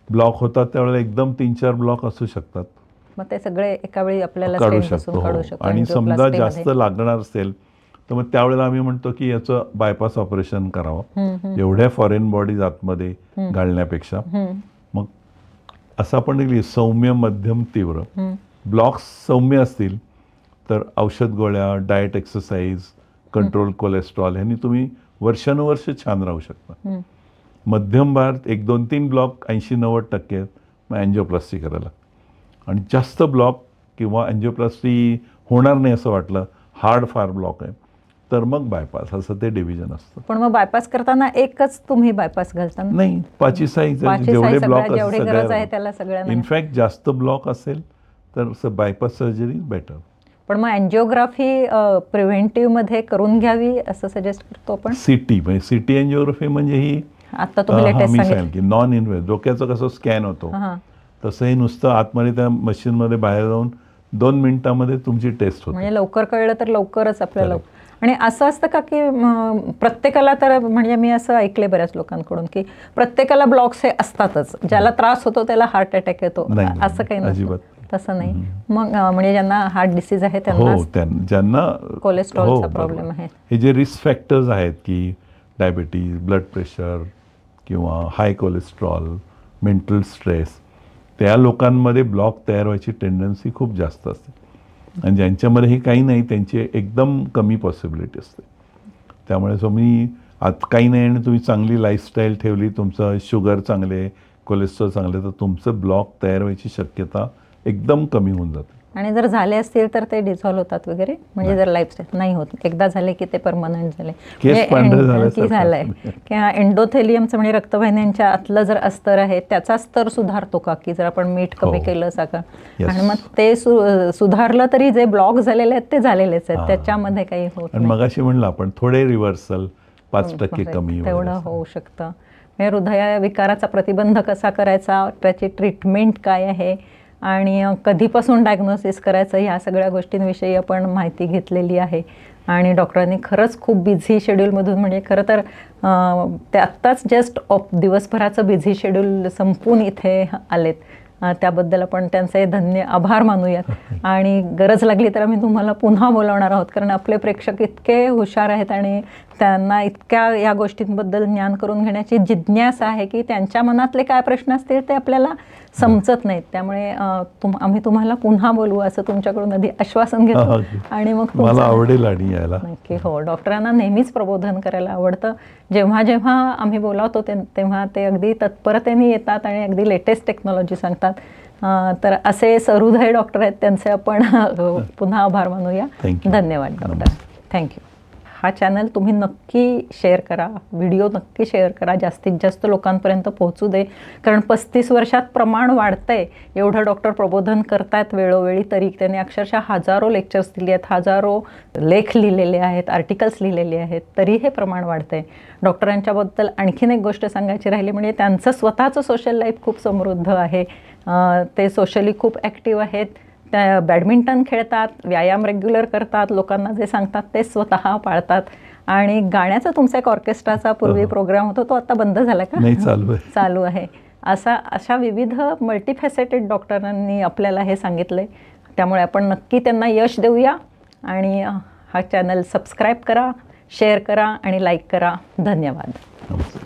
ब्लॉक होतात त्यावेळेला एकदम 3-4 ब्लॉक असू शकतात. मग ते सगळे एका वेळी आपल्याला काढू शकतो. आणि समजा जास्त लागणार असेल तर मग त्यावेळेला आम्ही म्हणतो की याचं बायपास ऑपरेशन करावं, एवढ्या फॉरेन बॉडीज आतमध्ये घालण्यापेक्षा. मग असं आपण सौम्य, मध्यम, तीव्र. ब्लॉक्स सौम्य असतील तर औषध गोळ्या, डाएट, एक्सरसाइज, कंट्रोल कोलेस्ट्रॉल ह्यांनी तुम्ही वर्षानुवर्ष छान राहू शकता. मध्यम भार 1-2-3 ब्लॉक 80-90% मग अँजिओप्लास्टी करायला. आणि जास्त ब्लॉक किंवा अँजिओप्लास्टी होणार नाही असं वाटलं, हार्ड फार ब्लॉक आहे, तर मग बायपास, असं ते डिव्हिजन असतं. पण मग बायपास करताना एकच तुम्ही बायपास घालता? नाही, 5 जेवढे ब्लॉक असतात. इनफॅक्ट जास्त ब्लॉक असेल तर बायपास सर्जरी बेटर. पण मग अँजिओग्राफी प्रिव्हेंटिव्ह मध्ये करून घ्यावी असं सजेस्ट करतो आपण. CT एंजिओग्राफी म्हणजे ही आता तुम्ही लेटेस्ट सांगितलं की नॉन इन्व्हेज, डोक्याचं कसं स्कॅन होतो तसं हे नुसतं आतमध्ये त्या मशीनमध्ये बाहेर जाऊन 2 मिनिटांमध्ये तुमची टेस्ट होते. म्हणजे लवकर कळलं तर लवकरच आपल्याला. आणि असं असतं का की प्रत्येकाला, तर म्हणजे मी असं ऐकले बऱ्याच लोकांकडून की प्रत्येकाला ब्लॉक्स हे असतातच, ज्याला त्रास होतो त्याला हार्ट अटॅक येतो, असं काही नाही? तसं नाही. मग म्हणजे ज्यांना हार्ट डिसीज आहे ज्यांना कोलेस्ट्रॉलचा प्रॉब्लेम आहे, हे जे रिस्क फॅक्टर्स आहेत की डायबिटीज, ब्लड प्रेशर किंवा हाय कोलेस्ट्रॉल, मेंटल स्ट्रेस, त्या लोकांमध्ये ब्लॉक तयार व्हायची टेंडन्सी खूप जास्त असते. आणि ज्यांच्यामध्ये हे काही नाही त्यांची एकदम कमी पॉसिबिलिटी असते. त्यामुळे तुम्ही आत काही नाही आणि तुम्ही चांगली लाईफस्टाईल ठेवली, तुमचं शुगर चांगले, कोलेस्ट्रॉल चांगले, तर तुमचं ब्लॉक तयार व्हायची शक्यता एकदम कमी होऊन जाते. आणि जर झाले असतील तर ते डिझॉल्व होतात वगैरे, म्हणजे जर लाईफस्टाईल नाही होत, एकदा झाले की ते परमनंट झाले, की झालंय किंवा एंडोथेलियमचं म्हणजे रक्तवाहिन्यांच्या आतलं जर अस्तर आहे त्याचा स्तर सुधारतो का, की जर आपण मीठ कमी केलं साखर आणि मग ते सुधारलं तरी जे ब्लॉक झालेले आहेत ते झालेलेच आहेत, त्याच्यामध्ये काही होत नाही. मगाशी म्हणलं आपण थोडे रिव्हर्सल 5% कमी तेवढं होऊ शकतं. म्हणजे हृदय विकाराचा प्रतिबंध कसा करायचा, त्याची ट्रीटमेंट काय आहे आणि कधीपासून डायग्नोसिस करायचं, ह्या सगळ्या गोष्टींविषयी आपण माहिती घेतलेली आहे. आणि डॉक्टरांनी खरंच खूप बिझी शेड्यूलमधून, म्हणजे खरं तर ते आत्ताच जस्ट दिवसभराचं बिझी शेड्यूल संपून इथे आलेत, त्याबद्दल आपण त्यांचे आभार मानूयात. आणि गरज लागली तर आम्ही तुम्हाला पुन्हा बोलावणार आहोत, कारण आपले प्रेक्षक इतके हुशार आहेत आणि त्यांना इतक्या या गोष्टींबद्दल ज्ञान करून घेण्याची जिज्ञासा आहे की त्यांच्या मनातले काय प्रश्न असतील ते आपल्याला समजत नाहीत. त्यामुळे आम्ही तुम्हाला पुन्हा बोलवू असं तुमच्याकडून आधी आश्वासन घेतो. आणि मग मला आवडेल आणि यायला नक्की. हो, डॉक्टरांना नेहमीच प्रबोधन करायला आवडतं. जेव्हा जेव्हा आम्ही बोलावतो तेव्हा ते अगदी तत्परतेने येतात आणि अगदी लेटेस्ट टेक्नॉलॉजी सांगतात. तर असे सहृदय डॉक्टर आहेत, त्यांचे आपण पुन्हा आभार मानूया. धन्यवाद डॉक्टर. थँक्यू. हा चॅनल तुम्ही नक्की शेअर करा, व्हिडिओ नक्की शेअर करा, जास्तीत जास्त लोकांपर्यंत पोहोचू दे. कारण 35 वर्षात प्रमाण वाढतं आहे, एवढं डॉक्टर प्रबोधन करतायत वेळोवेळी, तरी त्यांनी अक्षरशः हजारो लेक्चर्स दिली आहेत, हजारो लेख लिहिलेले आहेत, आर्टिकल्स लिहिलेले आहेत, तरी हे प्रमाण वाढतं आहे. डॉक्टरांच्याबद्दल आणखीन एक गोष्ट सांगायची राहिली म्हणजे त्यांचं स्वतःचं सोशल लाईफ खूप समृद्ध आहे. ते सोशली खूप ॲक्टिव्ह आहेत, त्या बॅडमिंटन खेळतात, व्यायाम रेग्युलर करतात, लोकांना जे सांगतात ते स्वतः पाळतात. आणि गाण्याचा तुमचा एक ऑर्केस्ट्राचा पूर्वी प्रोग्राम होता, तो आता बंद झाला का? नाही, चालू आहे. अशा विविध मल्टीफॅसेटेड डॉक्टरांनी आपल्याला हे सांगितलं आहे. त्यामुळे आपण नक्की त्यांना यश देऊया आणि हा चॅनल सबस्क्राईब करा, शेअर करा आणि लाईक करा. धन्यवाद. नमस्ते.